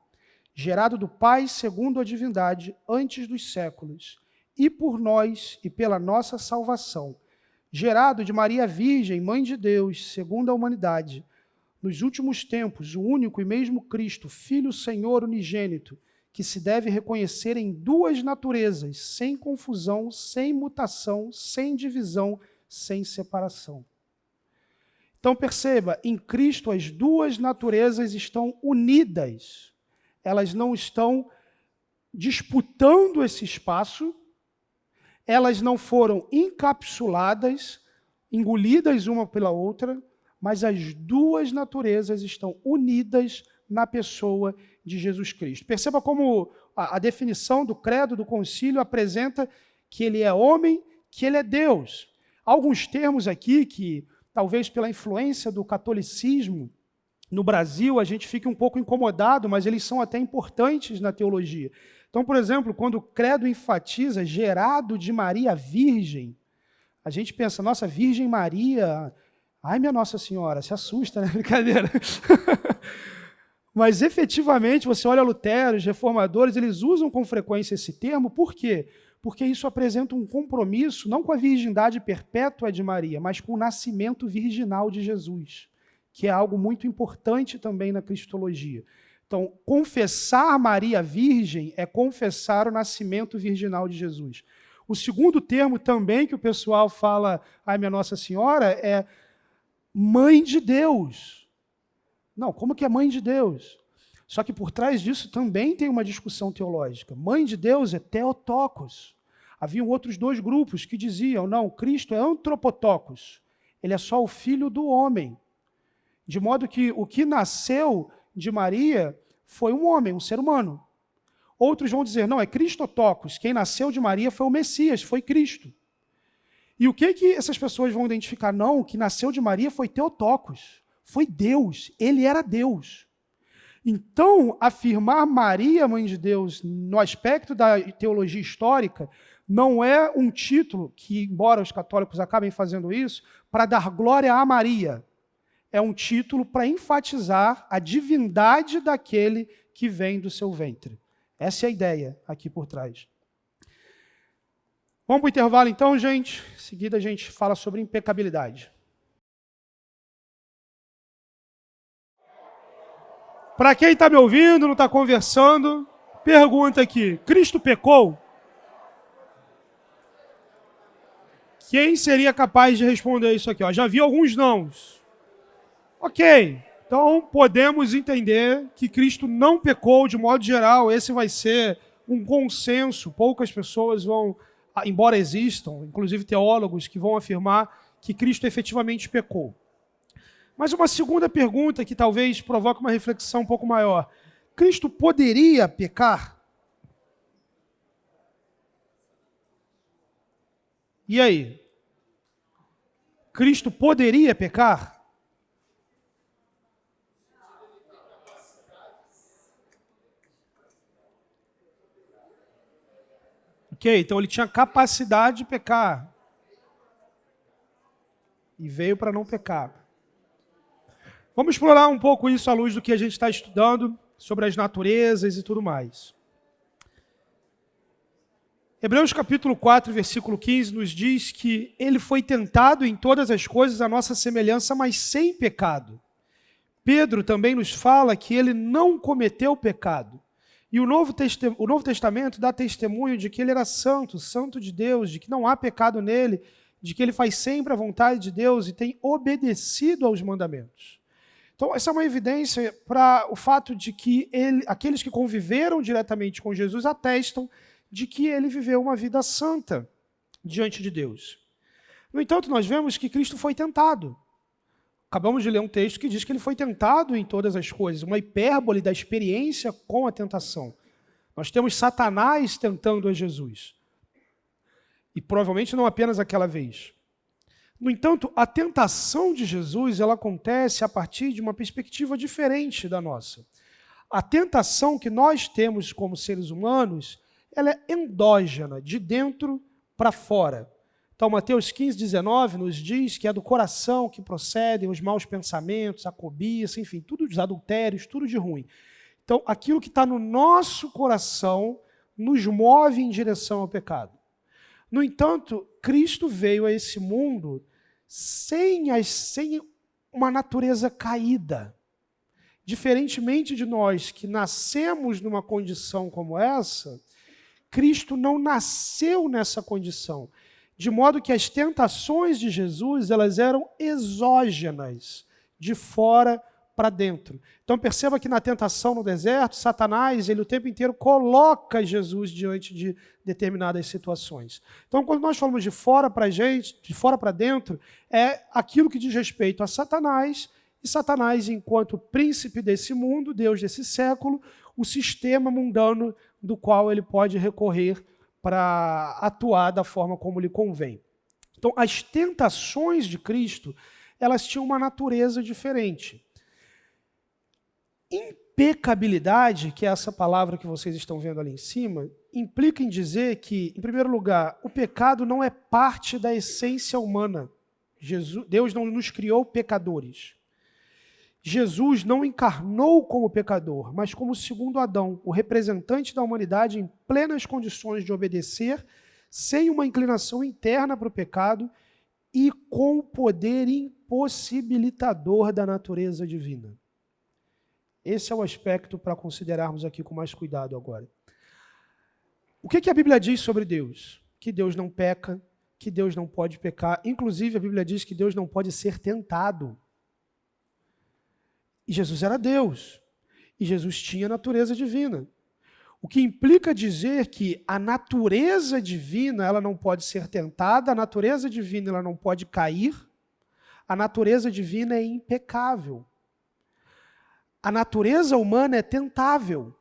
gerado do Pai, segundo a divindade, antes dos séculos, e por nós e pela nossa salvação, gerado de Maria Virgem, Mãe de Deus, segundo a humanidade, nos últimos tempos, o único e mesmo Cristo, Filho Senhor unigênito, que se deve reconhecer em duas naturezas, sem confusão, sem mutação, sem divisão, sem separação. Então perceba, em Cristo as duas naturezas estão unidas, elas não estão disputando esse espaço, elas não foram encapsuladas, engolidas uma pela outra, mas as duas naturezas estão unidas na pessoa de Jesus Cristo. Perceba como a definição do credo do concílio apresenta que ele é homem, que ele é Deus. Alguns termos aqui que, talvez pela influência do catolicismo no Brasil, a gente fique um pouco incomodado, mas eles são até importantes na teologia. Então, por exemplo, quando o credo enfatiza gerado de Maria Virgem, a gente pensa, nossa, Virgem Maria, ai minha Nossa Senhora, se assusta, né? Brincadeira. Mas efetivamente, você olha Lutero, os reformadores, eles usam com frequência esse termo, por quê? Porque isso apresenta um compromisso, não com a virgindade perpétua de Maria, mas com o nascimento virginal de Jesus, que é algo muito importante também na cristologia. Então, confessar Maria Virgem é confessar o nascimento virginal de Jesus. O segundo termo também que o pessoal fala, ai minha Nossa Senhora, é Mãe de Deus. Não, como que é Mãe de Deus? Só que por trás disso também tem uma discussão teológica. Mãe de Deus é Theotokos. Haviam outros 2 grupos que diziam, não, Cristo é Anthropotokos. Ele é só o filho do homem. De modo que o que nasceu de Maria foi um homem, um ser humano. Outros vão dizer, não, é Christotokos, quem nasceu de Maria foi o Messias, foi Cristo. E o que essas pessoas vão identificar? Não, o que nasceu de Maria foi Theotokos, foi Deus, ele era Deus. Então, afirmar Maria, Mãe de Deus, no aspecto da teologia histórica, não é um título que, embora os católicos acabem fazendo isso, para dar glória a Maria. É um título para enfatizar a divindade daquele que vem do seu ventre. Essa é a ideia aqui por trás. Vamos para o intervalo então, gente? Em seguida a gente fala sobre impecabilidade. Para quem está me ouvindo, não está conversando, pergunta aqui, Cristo pecou? Quem seria capaz de responder isso aqui? Já vi alguns nãos. Ok, então podemos entender que Cristo não pecou de modo geral, esse vai ser um consenso, poucas pessoas vão, embora existam, inclusive teólogos que vão afirmar que Cristo efetivamente pecou. Mas uma segunda pergunta que talvez provoque uma reflexão um pouco maior, Cristo poderia pecar? E aí? Cristo poderia pecar? Ok, então ele tinha capacidade de pecar. E veio para não pecar. Vamos explorar um pouco isso à luz do que a gente está estudando sobre as naturezas e tudo mais. Hebreus capítulo 4, versículo 15 nos diz que ele foi tentado em todas as coisas à nossa semelhança, mas sem pecado. Pedro também nos fala que ele não cometeu pecado. E o Novo Testamento dá testemunho de que ele era santo, santo de Deus, de que não há pecado nele, de que ele faz sempre a vontade de Deus e tem obedecido aos mandamentos. Então, essa é uma evidência para o fato de que aqueles que conviveram diretamente com Jesus atestam de que ele viveu uma vida santa diante de Deus. No entanto, nós vemos que Cristo foi tentado. Acabamos de ler um texto que diz que ele foi tentado em todas as coisas, uma hipérbole da experiência com a tentação. Nós temos Satanás tentando a Jesus. E provavelmente não apenas aquela vez. No entanto, a tentação de Jesus, ela acontece a partir de uma perspectiva diferente da nossa. A tentação que nós temos como seres humanos, ela é endógena, de dentro para fora. Então, Mateus 15, 19 nos diz que é do coração que procedem os maus pensamentos, a cobiça, enfim, tudo os adultérios, tudo de ruim. Então, aquilo que está no nosso coração nos move em direção ao pecado. No entanto, Cristo veio a esse mundo sem uma natureza caída. Diferentemente de nós que nascemos numa condição como essa, Cristo não nasceu nessa condição. De modo que as tentações de Jesus, elas eram exógenas, de fora para dentro. Então perceba que na tentação no deserto, Satanás, ele o tempo inteiro coloca Jesus diante de determinadas situações. Então quando nós falamos de fora para gente, de fora para dentro, é aquilo que diz respeito a Satanás, e Satanás enquanto príncipe desse mundo, Deus desse século, o sistema mundano do qual ele pode recorrer para atuar da forma como lhe convém. Então, as tentações de Cristo, elas tinham uma natureza diferente. Impecabilidade, que é essa palavra que vocês estão vendo ali em cima, implica em dizer que, em primeiro lugar, o pecado não é parte da essência humana. Deus não nos criou pecadores. Jesus não encarnou como pecador, mas como o segundo Adão, o representante da humanidade em plenas condições de obedecer, sem uma inclinação interna para o pecado e com o poder impossibilitador da natureza divina. Esse é o aspecto para considerarmos aqui com mais cuidado agora. O que a Bíblia diz sobre Deus? Que Deus não peca, que Deus não pode pecar. Inclusive, a Bíblia diz que Deus não pode ser tentado. E Jesus era Deus. E Jesus tinha natureza divina. O que implica dizer que a natureza divina ela não pode ser tentada, a natureza divina ela não pode cair, a natureza divina é impecável. A natureza humana é tentável.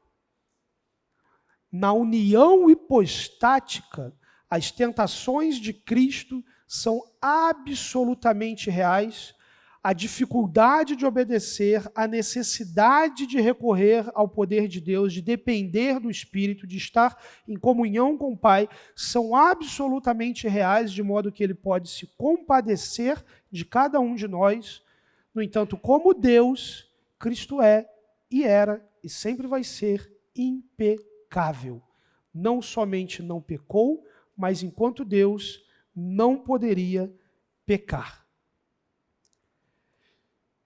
Na união hipostática, as tentações de Cristo são absolutamente reais. A dificuldade de obedecer, a necessidade de recorrer ao poder de Deus, de depender do Espírito, de estar em comunhão com o Pai, são absolutamente reais, de modo que Ele pode se compadecer de cada um de nós. No entanto, como Deus, Cristo é, e era, e sempre vai ser impecável. Não somente não pecou, mas enquanto Deus não poderia pecar.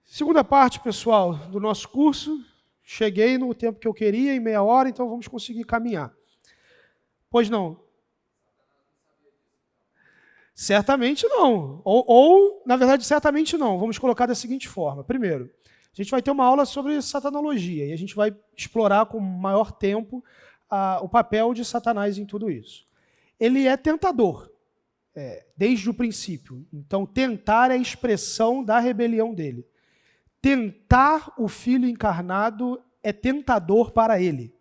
Segunda parte, pessoal, do nosso curso. Cheguei no tempo que eu queria, em meia hora, então vamos conseguir caminhar. Pois não? Certamente não. Ou, na verdade, certamente não. Vamos colocar da seguinte forma. Primeiro, a gente vai ter uma aula sobre satanologia e a gente vai explorar com maior tempo o papel de Satanás em tudo isso. Ele é tentador, desde o princípio. Então, tentar é a expressão da rebelião dele. Tentar o Filho encarnado é tentador para ele.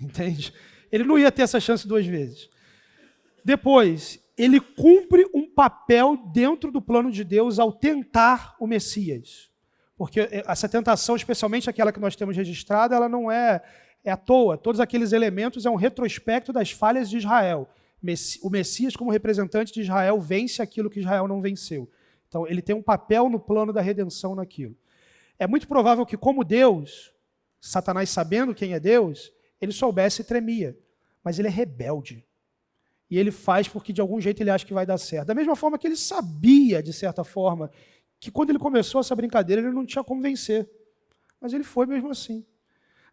Entende? Ele não ia ter essa chance duas vezes. Depois, ele cumpre um papel dentro do plano de Deus ao tentar o Messias. Porque essa tentação, especialmente aquela que nós temos registrada, ela não é à toa. Todos aqueles elementos é um retrospecto das falhas de Israel. O Messias, como representante de Israel, vence aquilo que Israel não venceu. Então, ele tem um papel no plano da redenção naquilo. É muito provável que, como Deus, Satanás sabendo quem é Deus, ele soubesse e tremia. Mas ele é rebelde. E ele faz porque de algum jeito ele acha que vai dar certo. Da mesma forma que ele sabia, de certa forma, que quando ele começou essa brincadeira ele não tinha como vencer. Mas ele foi mesmo assim.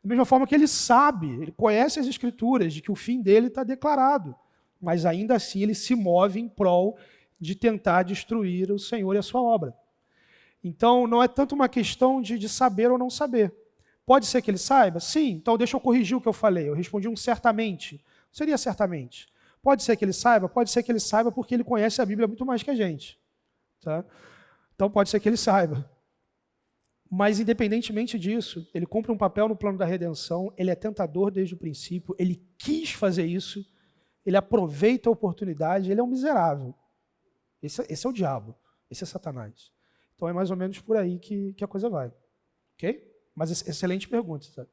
Da mesma forma que ele sabe, ele conhece as Escrituras, de que o fim dele está declarado. Mas ainda assim ele se move em prol de tentar destruir o Senhor e a sua obra. Então não é tanto uma questão de saber ou não saber. Pode ser que ele saiba? Sim, então deixa eu corrigir o que eu falei. Eu respondi um certamente. Não seria certamente. Pode ser que ele saiba? Pode ser que ele saiba porque ele conhece a Bíblia muito mais que a gente. Tá? Então pode ser que ele saiba. Mas independentemente disso, ele cumpre um papel no plano da redenção, ele é tentador desde o princípio, ele quis fazer isso, ele aproveita a oportunidade, ele é um miserável. Esse é o diabo, esse é Satanás. Então é mais ou menos por aí que a coisa vai. Ok? Mas excelente pergunta. Sabe?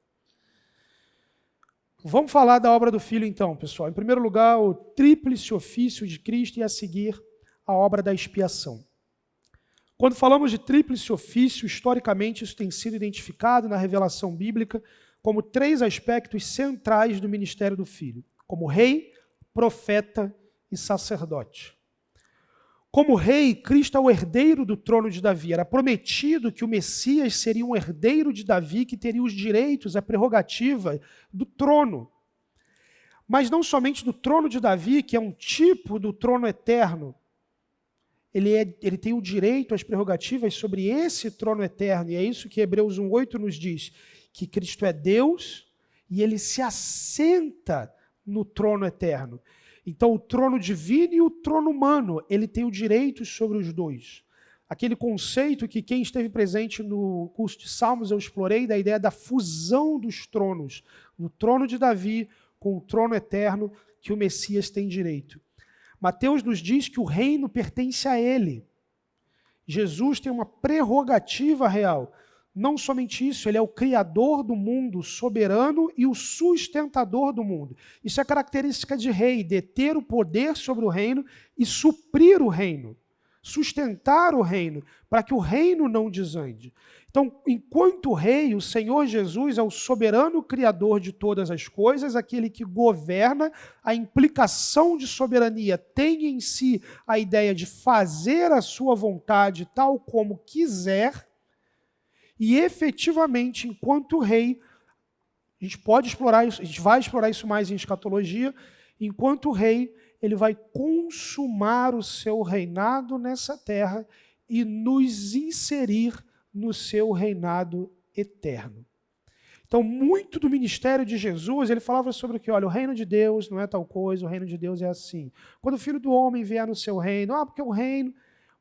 Vamos falar da obra do Filho então, pessoal. Em primeiro lugar, o tríplice ofício de Cristo e a seguir a obra da expiação. Quando falamos de tríplice ofício, historicamente isso tem sido identificado na revelação bíblica como 3 aspectos centrais do ministério do Filho, como rei, profeta e sacerdote. Como rei, Cristo é o herdeiro do trono de Davi. Era prometido que o Messias seria um herdeiro de Davi, que teria os direitos, a prerrogativa do trono. Mas não somente do trono de Davi, que é um tipo do trono eterno. Ele tem o direito, as prerrogativas sobre esse trono eterno. E é isso que Hebreus 1:8 nos diz, que Cristo é Deus e ele se assenta no trono eterno. Então, o trono divino e o trono humano, ele tem o direito sobre os dois. Aquele conceito que quem esteve presente no curso de Salmos eu explorei, da ideia da fusão dos tronos, no trono de Davi com o trono eterno que o Messias tem direito. Mateus nos diz que o reino pertence a ele. Jesus tem uma prerrogativa real. Não somente isso, ele é o criador do mundo, soberano e o sustentador do mundo. Isso é característica de rei, deter o poder sobre o reino e suprir o reino, sustentar o reino, para que o reino não desande. Então, enquanto rei, o Senhor Jesus é o soberano criador de todas as coisas, aquele que governa. A implicação de soberania tem em si a ideia de fazer a sua vontade tal como quiser. E efetivamente, enquanto rei, a gente pode explorar isso, a gente vai explorar isso mais em escatologia, enquanto rei, ele vai consumar o seu reinado nessa terra e nos inserir no seu reinado eterno. Então, muito do ministério de Jesus, ele falava sobre o que? Olha, o reino de Deus não é tal coisa, o reino de Deus é assim. Quando o Filho do Homem vier no seu reino, porque o reino,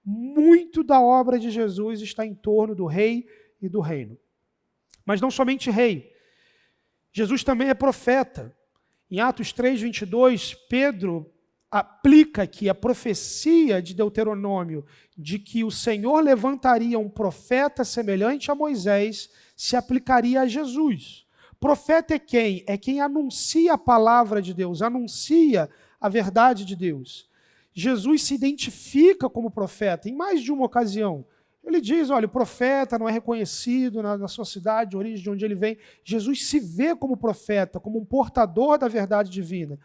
muito da obra de Jesus está em torno do rei e do reino. Mas não somente rei. Jesus também é profeta. Em Atos 3:22, Pedro aplica aqui a profecia de Deuteronômio de que o Senhor levantaria um profeta semelhante a Moisés, se aplicaria a Jesus. Profeta é quem? É quem anuncia a palavra de Deus, anuncia a verdade de Deus. Jesus se identifica como profeta em mais de uma ocasião. Ele diz, olha, o profeta não é reconhecido na sua cidade, de origem de onde ele vem. Jesus se vê como profeta, como um portador da verdade divina.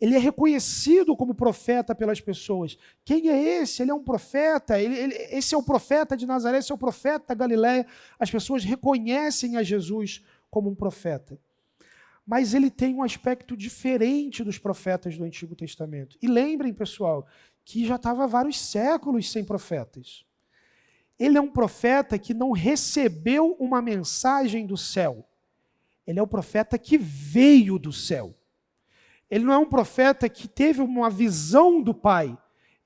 Ele é reconhecido como profeta pelas pessoas. Quem é esse? Ele é um profeta. Esse é o profeta de Nazaré, esse é o profeta da Galileia. As pessoas reconhecem a Jesus como um profeta. Mas ele tem um aspecto diferente dos profetas do Antigo Testamento. E lembrem, pessoal, que já estava vários séculos sem profetas. Ele é um profeta que não recebeu uma mensagem do céu. Ele é o profeta que veio do céu. Ele não é um profeta que teve uma visão do Pai.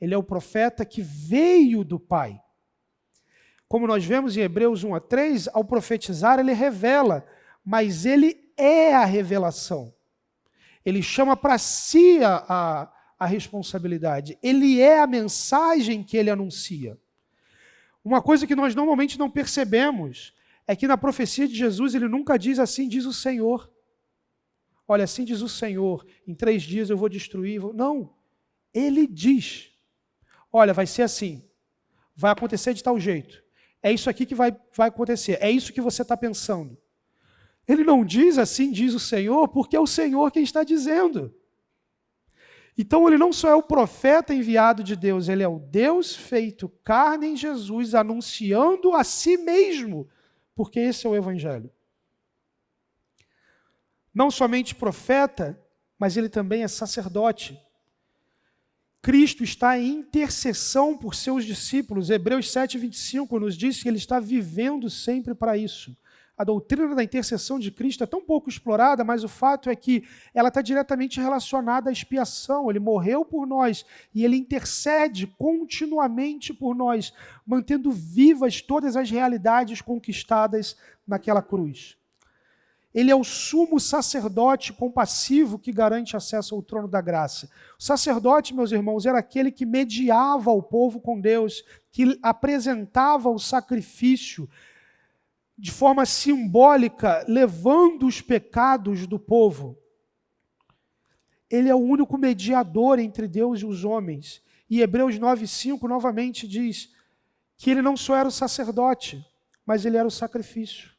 Ele é o profeta que veio do Pai. Como nós vemos em Hebreus 1:3, ao profetizar ele revela, mas ele é a revelação. Ele chama para si a responsabilidade. Ele é a mensagem que ele anuncia. Uma coisa que nós normalmente não percebemos é que na profecia de Jesus ele nunca diz assim diz o Senhor. Olha, assim diz o Senhor, em 3 dias eu vou destruir. Não, ele diz, olha, vai ser assim, vai acontecer de tal jeito. É isso aqui que vai acontecer, é isso que você está pensando. Ele não diz assim diz o Senhor, porque é o Senhor quem está dizendo. Então ele não só é o profeta enviado de Deus, ele é o Deus feito carne em Jesus, anunciando a si mesmo, porque esse é o Evangelho. Não somente profeta, mas ele também é sacerdote. Cristo está em intercessão por seus discípulos. Hebreus 7:25 nos diz que ele está vivendo sempre para isso. A doutrina da intercessão de Cristo é tão pouco explorada, mas o fato é que ela está diretamente relacionada à expiação. Ele morreu por nós e ele intercede continuamente por nós, mantendo vivas todas as realidades conquistadas naquela cruz. Ele é o sumo sacerdote compassivo que garante acesso ao trono da graça. O sacerdote, meus irmãos, era aquele que mediava o povo com Deus, que apresentava o sacrifício de forma simbólica, levando os pecados do povo. Ele é o único mediador entre Deus e os homens. E Hebreus 9:5 novamente diz que ele não só era o sacerdote, mas ele era o sacrifício.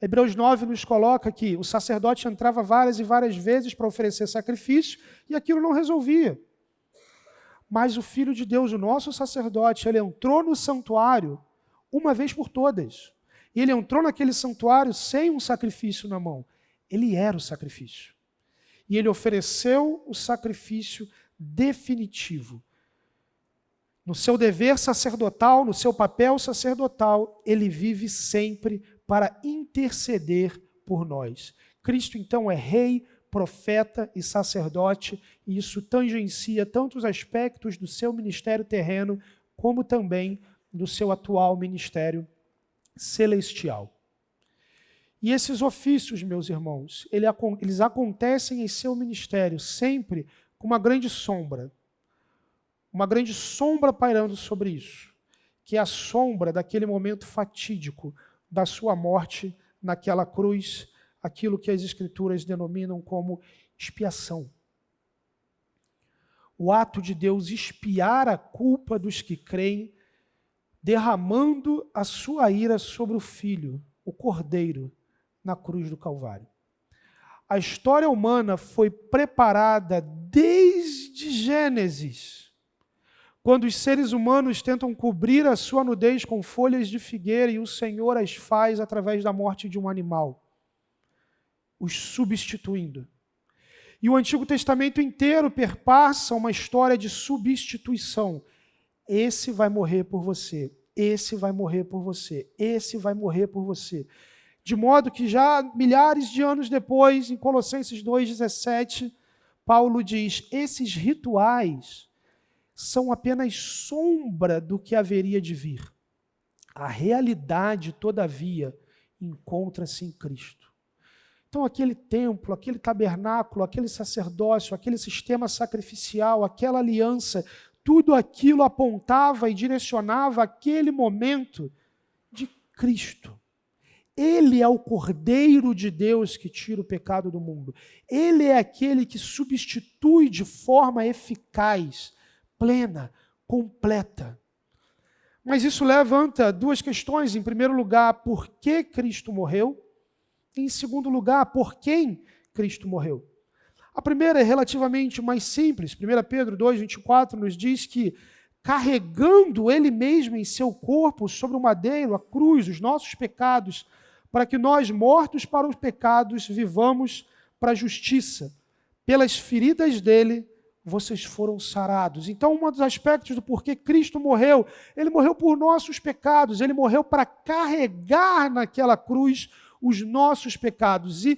Hebreus 9 nos coloca que o sacerdote entrava várias e várias vezes para oferecer sacrifício e aquilo não resolvia. Mas o Filho de Deus, o nosso sacerdote, ele entrou no santuário uma vez por todas. E ele entrou naquele santuário sem um sacrifício na mão. Ele era o sacrifício. E ele ofereceu o sacrifício definitivo. No seu dever sacerdotal, no seu papel sacerdotal, ele vive sempre para interceder por nós. Cristo, então, é rei, profeta e sacerdote, e isso tangencia tanto os aspectos do seu ministério terreno, como também do seu atual ministério celestial. E esses ofícios, meus irmãos, eles acontecem em seu ministério sempre com uma grande sombra pairando sobre isso, que é a sombra daquele momento fatídico da sua morte naquela cruz, aquilo que as Escrituras denominam como expiação. O ato de Deus expiar a culpa dos que creem, derramando a sua ira sobre o Filho, o Cordeiro, na cruz do Calvário. A história humana foi preparada desde Gênesis, quando os seres humanos tentam cobrir a sua nudez com folhas de figueira e o Senhor as faz através da morte de um animal, os substituindo. E o Antigo Testamento inteiro perpassa uma história de substituição. Esse vai morrer por você, esse vai morrer por você, esse vai morrer por você. De modo que já milhares de anos depois, em Colossenses 2,17, Paulo diz, esses rituais são apenas sombra do que haveria de vir. A realidade, todavia, encontra-se em Cristo. Então, aquele templo, aquele tabernáculo, aquele sacerdócio, aquele sistema sacrificial, aquela aliança, tudo aquilo apontava e direcionava aquele momento de Cristo. Ele é o Cordeiro de Deus que tira o pecado do mundo. Ele é aquele que substitui de forma eficaz, plena, completa. Mas isso levanta duas questões. Em primeiro lugar, por que Cristo morreu? E em segundo lugar, por quem Cristo morreu? A primeira é relativamente mais simples. 1 Pedro 2,24 nos diz que, carregando Ele mesmo em seu corpo sobre o madeiro, a cruz, os nossos pecados, para que nós, mortos para os pecados, vivamos para a justiça. Pelas feridas dele, vocês foram sarados. Então, um dos aspectos do porquê Cristo morreu, ele morreu por nossos pecados, ele morreu para carregar naquela cruz os nossos pecados. E,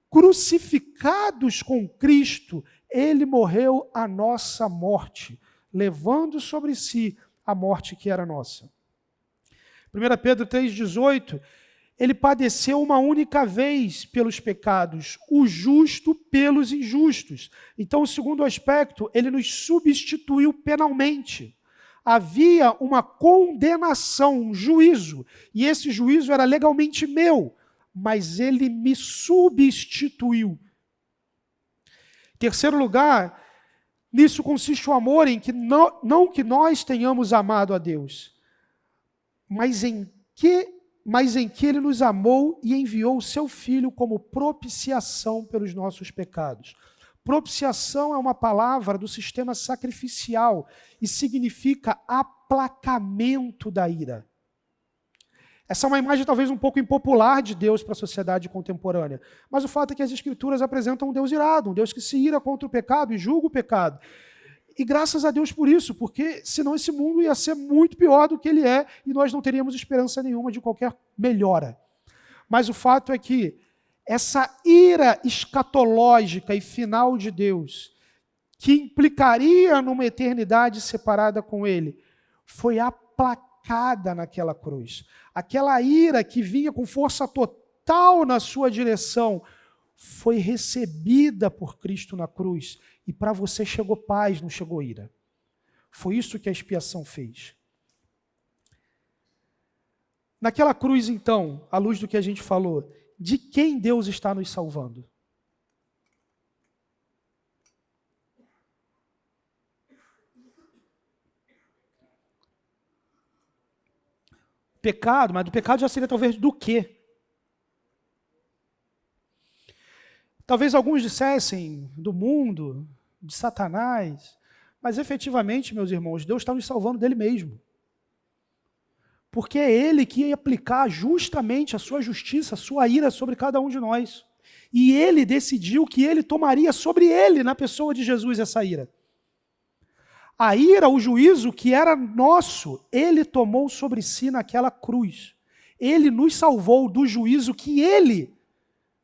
crucificados com Cristo, ele morreu a nossa morte, levando sobre si a morte que era nossa. 1 Pedro 3,18, Ele padeceu uma única vez pelos pecados, o justo pelos injustos. Então, o segundo aspecto, ele nos substituiu penalmente. Havia uma condenação, um juízo, e esse juízo era legalmente meu, mas ele me substituiu. Terceiro lugar, nisso consiste o amor, em que não que nós tenhamos amado a Deus, mas em que Ele nos amou e enviou o seu Filho como propiciação pelos nossos pecados. Propiciação é uma palavra do sistema sacrificial e significa aplacamento da ira. Essa é uma imagem talvez um pouco impopular de Deus para a sociedade contemporânea, mas o fato é que as Escrituras apresentam um Deus irado, um Deus que se ira contra o pecado e julga o pecado. E graças a Deus por isso, porque senão esse mundo ia ser muito pior do que ele é e nós não teríamos esperança nenhuma de qualquer melhora. Mas o fato é que essa ira escatológica e final de Deus, que implicaria numa eternidade separada com Ele, foi aplacada naquela cruz. Aquela ira que vinha com força total na sua direção, foi recebida por Cristo na cruz. E para você chegou paz, não chegou ira. Foi isso que a expiação fez. Naquela cruz, então, à luz do que a gente falou, de quem Deus está nos salvando? Pecado, mas do pecado já seria talvez do quê? Talvez alguns dissessem do mundo, de Satanás, mas efetivamente, meus irmãos, Deus está nos salvando dele mesmo. Porque é ele que ia aplicar justamente a sua justiça, a sua ira sobre cada um de nós. E ele decidiu que ele tomaria sobre ele, na pessoa de Jesus, essa ira. A ira, o juízo que era nosso, ele tomou sobre si naquela cruz. Ele nos salvou do juízo que ele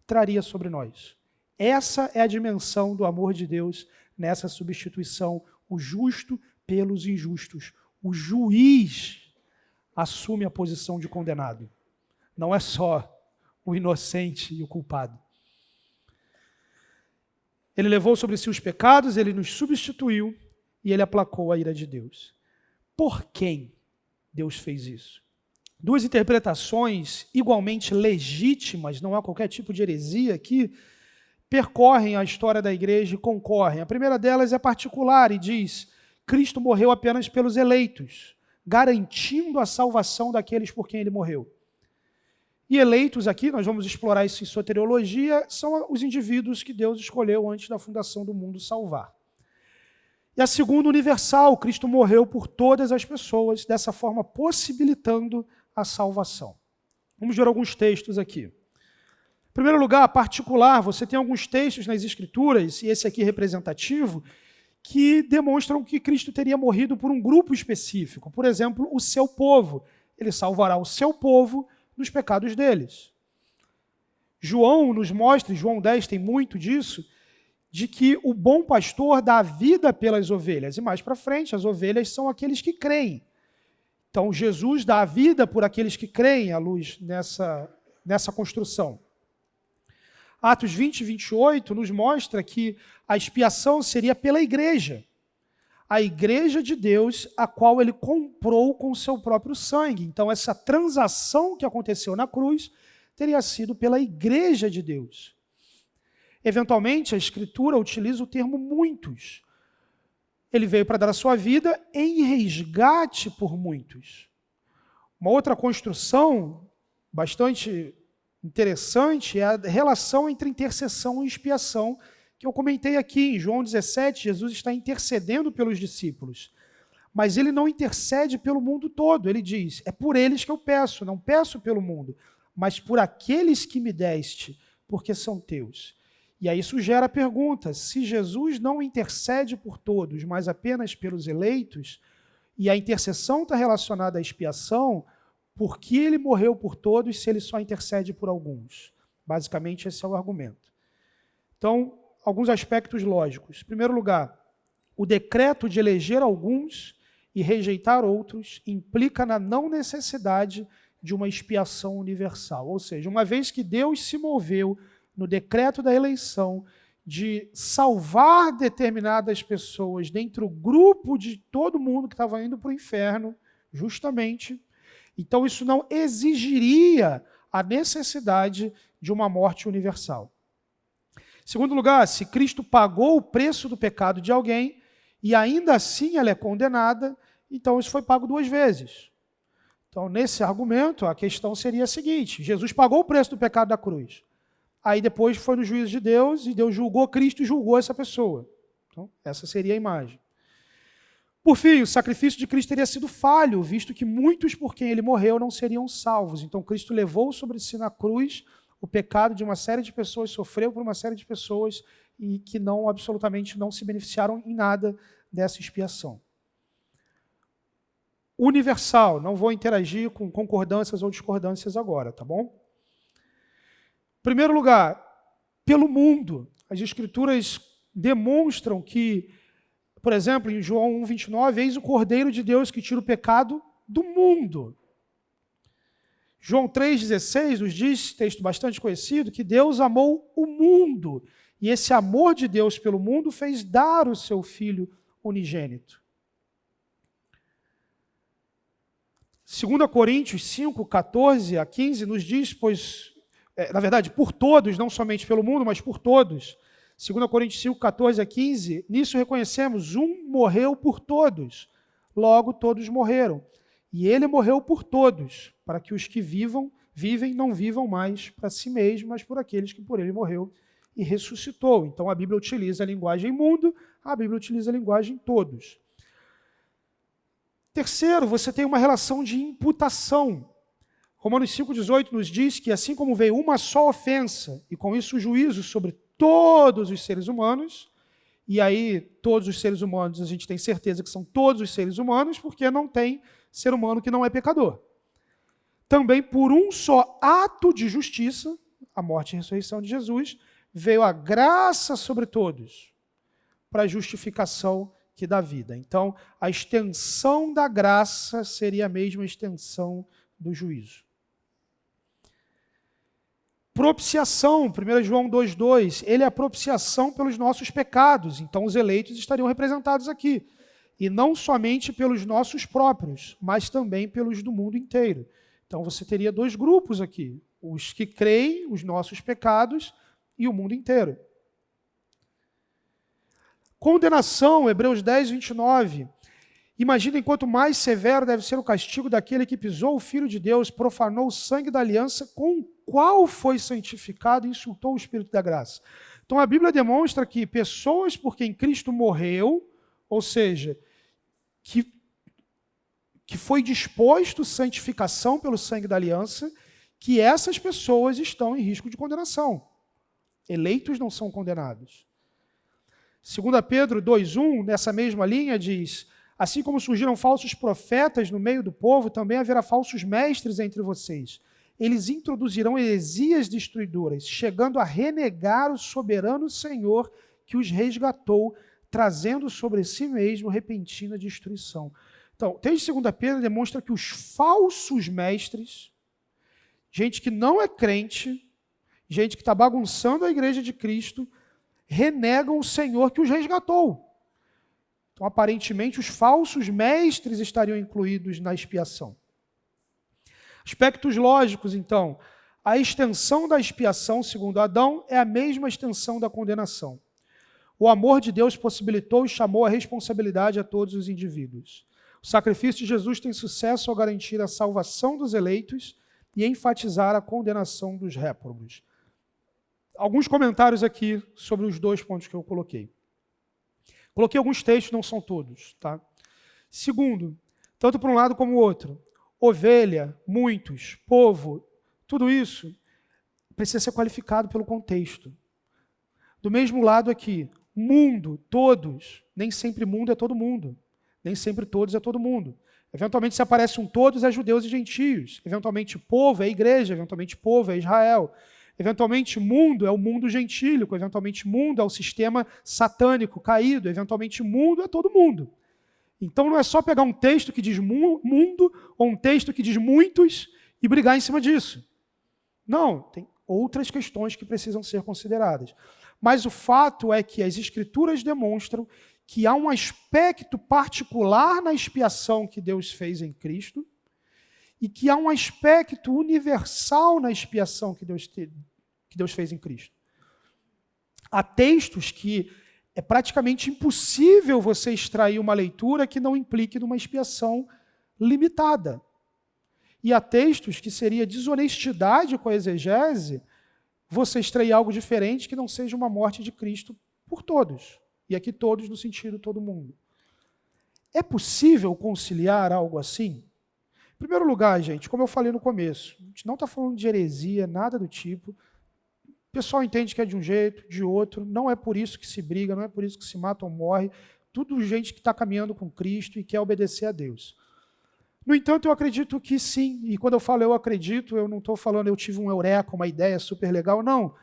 traria sobre nós. Essa é a dimensão do amor de Deus nessa substituição, o justo pelos injustos. O juiz assume a posição de condenado. Não é só o inocente e o culpado. Ele levou sobre si os pecados, ele nos substituiu e ele aplacou a ira de Deus. Por quem Deus fez isso? Duas interpretações igualmente legítimas, não há qualquer tipo de heresia aqui, percorrem a história da igreja e concorrem. A primeira delas é particular e diz: Cristo morreu apenas pelos eleitos, garantindo a salvação daqueles por quem ele morreu. E eleitos aqui, nós vamos explorar isso em soteriologia, são os indivíduos que Deus escolheu antes da fundação do mundo salvar. E a segunda, universal, Cristo morreu por todas as pessoas, dessa forma possibilitando a salvação. Vamos ver alguns textos aqui. Em primeiro lugar, particular, você tem alguns textos nas Escrituras, e esse aqui representativo, que demonstram que Cristo teria morrido por um grupo específico. Por exemplo, o seu povo. Ele salvará o seu povo dos pecados deles. João nos mostra, João 10 tem muito disso, de que o bom pastor dá a vida pelas ovelhas. E mais para frente, as ovelhas são aqueles que creem. Então, Jesus dá a vida por aqueles que creem, à luz nessa construção. Atos 20 e 28 nos mostra que a expiação seria pela igreja. A igreja de Deus, a qual ele comprou com o seu próprio sangue. Então, essa transação que aconteceu na cruz teria sido pela igreja de Deus. Eventualmente, a Escritura utiliza o termo muitos. Ele veio para dar a sua vida em resgate por muitos. Uma outra construção bastante interessante é a relação entre intercessão e expiação, que eu comentei aqui. Em João 17, Jesus está intercedendo pelos discípulos. Mas ele não intercede pelo mundo todo. Ele diz: é por eles que eu peço, não peço pelo mundo, mas por aqueles que me deste, porque são teus. E aí isso gera a pergunta: se Jesus não intercede por todos, mas apenas pelos eleitos, e a intercessão está relacionada à expiação, por que ele morreu por todos se ele só intercede por alguns? Basicamente, esse é o argumento. Então, alguns aspectos lógicos. Em primeiro lugar, o decreto de eleger alguns e rejeitar outros implica na não necessidade de uma expiação universal. Ou seja, uma vez que Deus se moveu no decreto da eleição de salvar determinadas pessoas dentro do grupo de todo mundo que estava indo para o inferno, justamente, então isso não exigiria a necessidade de uma morte universal. Em segundo lugar, se Cristo pagou o preço do pecado de alguém e ainda assim ela é condenada, então isso foi pago 2 vezes. Então, nesse argumento, a questão seria a seguinte: Jesus pagou o preço do pecado da cruz. Aí depois foi no juízo de Deus e Deus julgou Cristo e julgou essa pessoa. Então, essa seria a imagem. Por fim, o sacrifício de Cristo teria sido falho, visto que muitos por quem ele morreu não seriam salvos. Então, Cristo levou sobre si na cruz o pecado de uma série de pessoas, sofreu por uma série de pessoas e que absolutamente não se beneficiaram em nada dessa expiação. Universal, não vou interagir com concordâncias ou discordâncias agora, tá bom? Em primeiro lugar, pelo mundo. As Escrituras demonstram que, por exemplo, em João 1,29, eis o Cordeiro de Deus que tira o pecado do mundo. João 3,16 nos diz, texto bastante conhecido, que Deus amou o mundo. E esse amor de Deus pelo mundo fez dar o seu Filho unigênito. 2 Coríntios 5, 14 a 15 nos diz, na verdade, por todos, não somente pelo mundo, mas por todos. 2 Coríntios 5, 14 a 15, nisso reconhecemos, um morreu por todos, logo todos morreram. E ele morreu por todos, para que os que vivem não vivam mais para si mesmos, mas por aqueles que por ele morreu e ressuscitou. Então a Bíblia utiliza a linguagem mundo, a Bíblia utiliza a linguagem todos. Terceiro, você tem uma relação de imputação. Romanos 5,18 nos diz que assim como veio uma só ofensa, e com isso o juízo sobre todos os seres humanos, e aí todos os seres humanos a gente tem certeza que são todos os seres humanos, porque não tem ser humano que não é pecador. Também por um só ato de justiça, a morte e a ressurreição de Jesus, veio a graça sobre todos, para a justificação que dá vida. Então, a extensão da graça seria a mesma extensão do juízo. Propiciação, 1 João 2,2, ele é a propiciação pelos nossos pecados, então os eleitos estariam representados aqui. E não somente pelos nossos próprios, mas também pelos do mundo inteiro. Então você teria 2 grupos aqui, os que creem os nossos pecados e o mundo inteiro. Condenação, Hebreus 10, 29. Imaginem quanto mais severo deve ser o castigo daquele que pisou o Filho de Deus, profanou o sangue da aliança com o qual foi santificado e insultou o Espírito da graça. Então a Bíblia demonstra que pessoas por quem Cristo morreu, ou seja, que foi disposto santificação pelo sangue da aliança, que essas pessoas estão em risco de condenação. Eleitos não são condenados. 2 Pedro 2,1, nessa mesma linha, diz: assim como surgiram falsos profetas no meio do povo, também haverá falsos mestres entre vocês. Eles introduzirão heresias destruidoras, chegando a renegar o soberano Senhor que os resgatou, trazendo sobre si mesmo repentina destruição. Então, o texto de 2 Pedro demonstra que os falsos mestres, gente que não é crente, gente que está bagunçando a igreja de Cristo, renegam o Senhor que os resgatou. Então, aparentemente, os falsos mestres estariam incluídos na expiação. Aspectos lógicos, então. A extensão da expiação, segundo Adão, é a mesma extensão da condenação. O amor de Deus possibilitou e chamou a responsabilidade a todos os indivíduos. O sacrifício de Jesus tem sucesso ao garantir a salvação dos eleitos e enfatizar a condenação dos réprobos. Alguns comentários aqui sobre os 2 pontos que eu coloquei. Coloquei alguns textos, não são todos, tá? Segundo, tanto para um lado como o outro, ovelha, muitos, povo, tudo isso precisa ser qualificado pelo contexto. Do mesmo lado aqui, mundo, todos, nem sempre mundo é todo mundo, nem sempre todos é todo mundo. Eventualmente, se aparece um todos, é judeus e gentios. Eventualmente, povo é igreja, eventualmente, povo é Israel. Eventualmente, mundo é o mundo gentílico, eventualmente, mundo é o sistema satânico caído, eventualmente, mundo é todo mundo. Então, não é só pegar um texto que diz mundo, ou um texto que diz muitos, e brigar em cima disso. Não, tem outras questões que precisam ser consideradas. Mas o fato é que as Escrituras demonstram que há um aspecto particular na expiação que Deus fez em Cristo e que há um aspecto universal na expiação que Deus fez em Cristo. Há textos que é praticamente impossível você extrair uma leitura que não implique numa expiação limitada. E há textos que seria desonestidade com a exegese você extrair algo diferente que não seja uma morte de Cristo por todos. E aqui todos no sentido todo mundo. É possível conciliar algo assim? Em primeiro lugar, gente, como eu falei no começo, a gente não está falando de heresia, nada do tipo. O pessoal entende que é de um jeito, de outro, não é por isso que se briga, não é por isso que se mata ou morre. Tudo gente que está caminhando com Cristo e quer obedecer a Deus. No entanto, eu acredito que sim, e quando eu falo eu acredito, eu não estou falando eu tive um eureka, uma ideia super legal, não.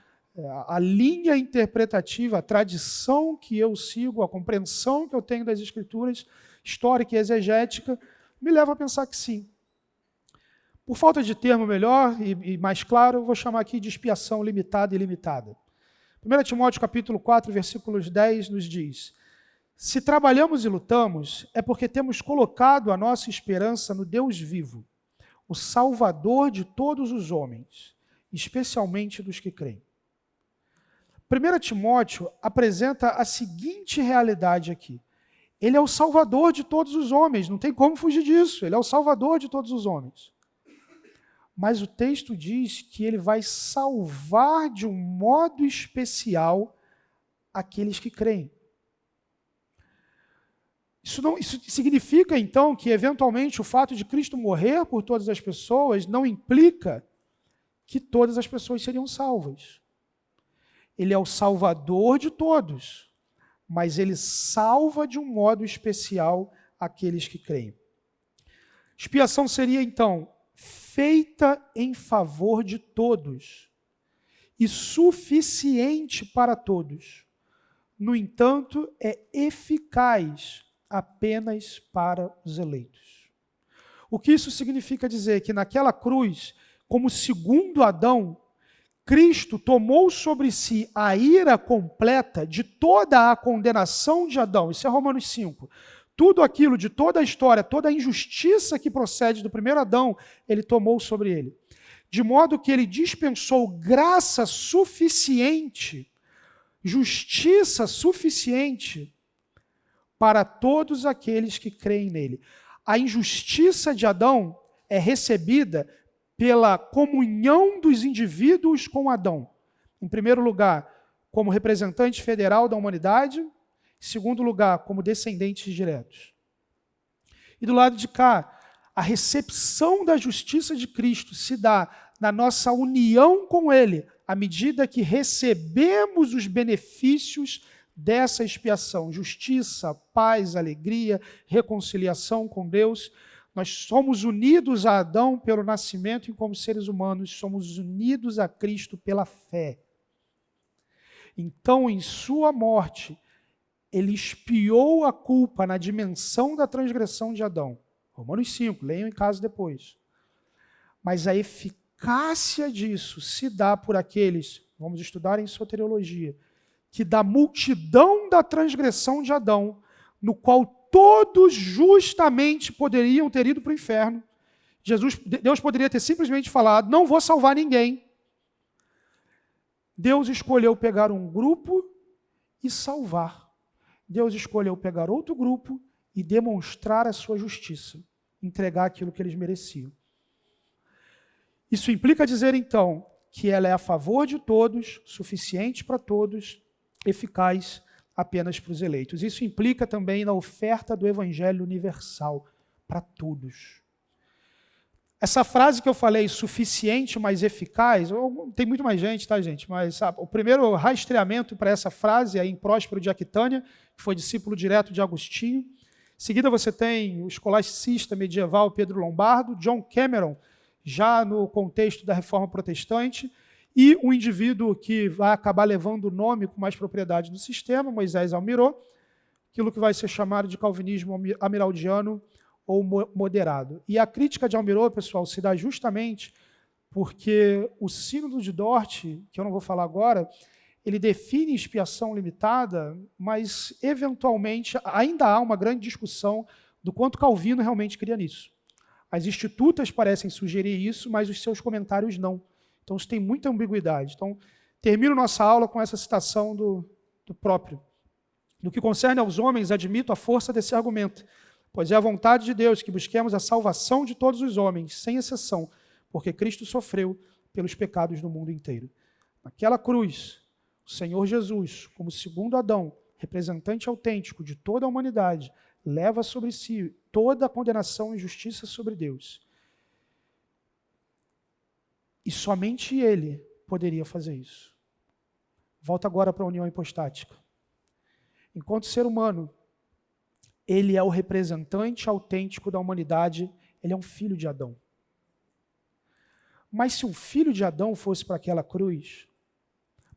A linha interpretativa, a tradição que eu sigo, a compreensão que eu tenho das Escrituras, histórica e exegética, me leva a pensar que sim. Por falta de termo melhor e mais claro, eu vou chamar aqui de expiação limitada e ilimitada. 1 Timóteo capítulo 4, versículos 10 nos diz: se trabalhamos e lutamos, é porque temos colocado a nossa esperança no Deus vivo, o Salvador de todos os homens, especialmente dos que creem. 1 Timóteo apresenta a seguinte realidade aqui. Ele é o Salvador de todos os homens, não tem como fugir disso, ele é o Salvador de todos os homens. Mas o texto diz que ele vai salvar de um modo especial aqueles que creem. Isso significa, então, que, eventualmente, o fato de Cristo morrer por todas as pessoas não implica que todas as pessoas seriam salvas. Ele é o Salvador de todos, mas ele salva de um modo especial aqueles que creem. Expiação seria, então, feita em favor de todos e suficiente para todos. No entanto, é eficaz apenas para os eleitos. O que isso significa dizer? Que naquela cruz, como segundo Adão, Cristo tomou sobre si a ira completa de toda a condenação de Adão. Isso é Romanos 5. Tudo aquilo de toda a história, toda a injustiça que procede do primeiro Adão, ele tomou sobre ele. De modo que ele dispensou graça suficiente, justiça suficiente para todos aqueles que creem nele. A injustiça de Adão é recebida pela comunhão dos indivíduos com Adão. Em primeiro lugar, como representante federal da humanidade. Em segundo lugar, como descendentes diretos. E do lado de cá, a recepção da justiça de Cristo se dá na nossa união com Ele, à medida que recebemos os benefícios dessa expiação. Justiça, paz, alegria, reconciliação com Deus. Nós somos unidos a Adão pelo nascimento e como seres humanos somos unidos a Cristo pela fé. Então, em sua morte, ele expiou a culpa na dimensão da transgressão de Adão. Romanos 5, leiam em casa depois. Mas a eficácia disso se dá por aqueles, vamos estudar em soteriologia, que da multidão da transgressão de Adão, no qual todos justamente poderiam ter ido para o inferno, Deus poderia ter simplesmente falado, não vou salvar ninguém. Deus escolheu pegar um grupo e salvar. Deus escolheu pegar outro grupo e demonstrar a sua justiça, entregar aquilo que eles mereciam. Isso implica dizer, então, que ela é a favor de todos, suficiente para todos, eficaz apenas para os eleitos. Isso implica também na oferta do Evangelho universal para todos. Essa frase que eu falei, suficiente, mas eficaz, tem muito mais gente, tá, gente? Mas o primeiro rastreamento para essa frase é em Próspero de Aquitânia, que foi discípulo direto de Agostinho. Em seguida você tem o escolastista medieval Pedro Lombardo, John Cameron, já no contexto da Reforma Protestante, e um indivíduo que vai acabar levando o nome com mais propriedade do sistema, Moisés Almiró, aquilo que vai ser chamado de calvinismo amiraldiano, ou moderado. E a crítica de Almiró, pessoal, se dá justamente porque o Sínodo de Dort, que eu não vou falar agora, ele define expiação limitada, mas, eventualmente, ainda há uma grande discussão do quanto Calvino realmente cria nisso. As institutas parecem sugerir isso, mas os seus comentários não. Então, isso tem muita ambiguidade. Então, termino nossa aula com essa citação do próprio. No que concerne aos homens, admito a força desse argumento, pois é a vontade de Deus que busquemos a salvação de todos os homens, sem exceção, porque Cristo sofreu pelos pecados do mundo inteiro. Naquela cruz, o Senhor Jesus, como segundo Adão, representante autêntico de toda a humanidade, leva sobre si toda a condenação e injustiça sobre Deus. E somente Ele poderia fazer isso. Volta agora para a união hipostática. Enquanto ser humano, Ele é o representante autêntico da humanidade, Ele é um filho de Adão. Mas se um filho de Adão fosse para aquela cruz,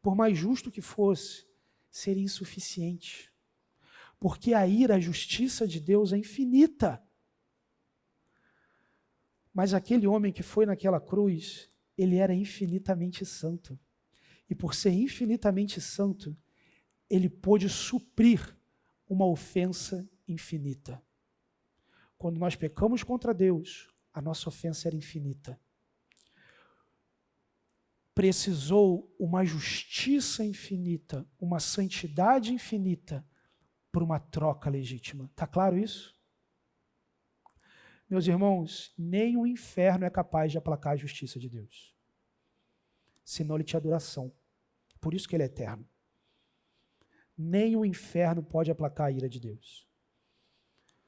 por mais justo que fosse, seria insuficiente. Porque a ira, a justiça de Deus é infinita. Mas aquele homem que foi naquela cruz, ele era infinitamente santo. E por ser infinitamente santo, ele pôde suprir uma ofensa infinita. Quando nós pecamos contra Deus, a nossa ofensa era infinita. Precisou uma justiça infinita, uma santidade infinita, por uma troca legítima. Está claro isso? Meus irmãos, nem o inferno é capaz de aplacar a justiça de Deus. Senão ele tinha duração. Por isso que ele é eterno. Nem o inferno pode aplacar a ira de Deus.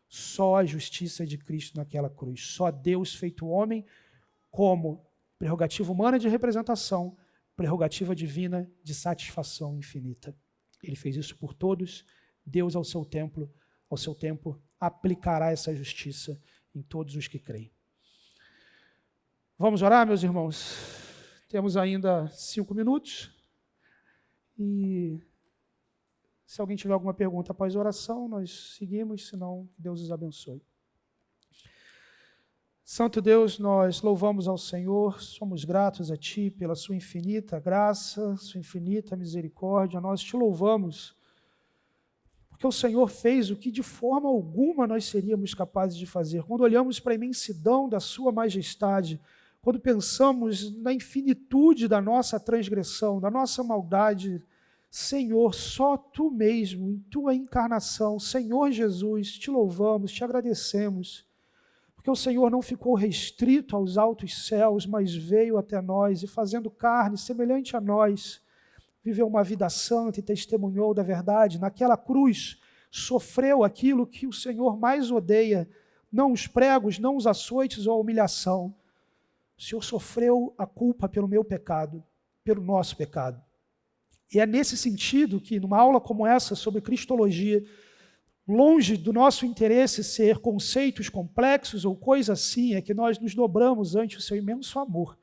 Só a justiça de Cristo naquela cruz. Só Deus feito homem como prerrogativa humana de representação, prerrogativa divina de satisfação infinita. Ele fez isso por todos. Deus, ao seu tempo, aplicará essa justiça em todos os que creem. Vamos orar, meus irmãos? Temos ainda 5 minutos. E se alguém tiver alguma pergunta após a oração, nós seguimos, senão Deus os abençoe. Santo Deus, nós louvamos ao Senhor, somos gratos a Ti pela Sua infinita graça, Sua infinita misericórdia. Nós Te louvamos porque o Senhor fez o que de forma alguma nós seríamos capazes de fazer. Quando olhamos para a imensidão da Sua majestade, quando pensamos na infinitude da nossa transgressão, da nossa maldade, Senhor, só Tu mesmo, em Tua encarnação, Senhor Jesus, Te louvamos, Te agradecemos, porque o Senhor não ficou restrito aos altos céus, mas veio até nós e, fazendo carne semelhante a nós, viveu uma vida santa e testemunhou da verdade. Naquela cruz, sofreu aquilo que o Senhor mais odeia, não os pregos, não os açoites ou a humilhação. O Senhor sofreu a culpa pelo meu pecado, pelo nosso pecado. E é nesse sentido que, numa aula como essa, sobre cristologia, longe do nosso interesse ser conceitos complexos ou coisa assim, é que nós nos dobramos ante o Seu imenso amor,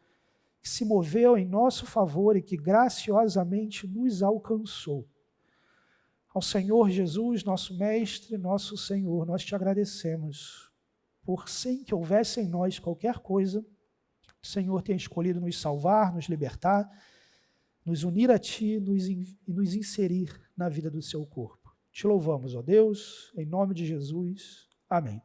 que se moveu em nosso favor e que graciosamente nos alcançou. Ao Senhor Jesus, nosso Mestre, nosso Senhor, nós Te agradecemos por, sem que houvesse em nós qualquer coisa, o Senhor tem escolhido nos salvar, nos libertar, nos unir a Ti e nos inserir na vida do Seu corpo. Te louvamos, ó Deus, em nome de Jesus. Amém.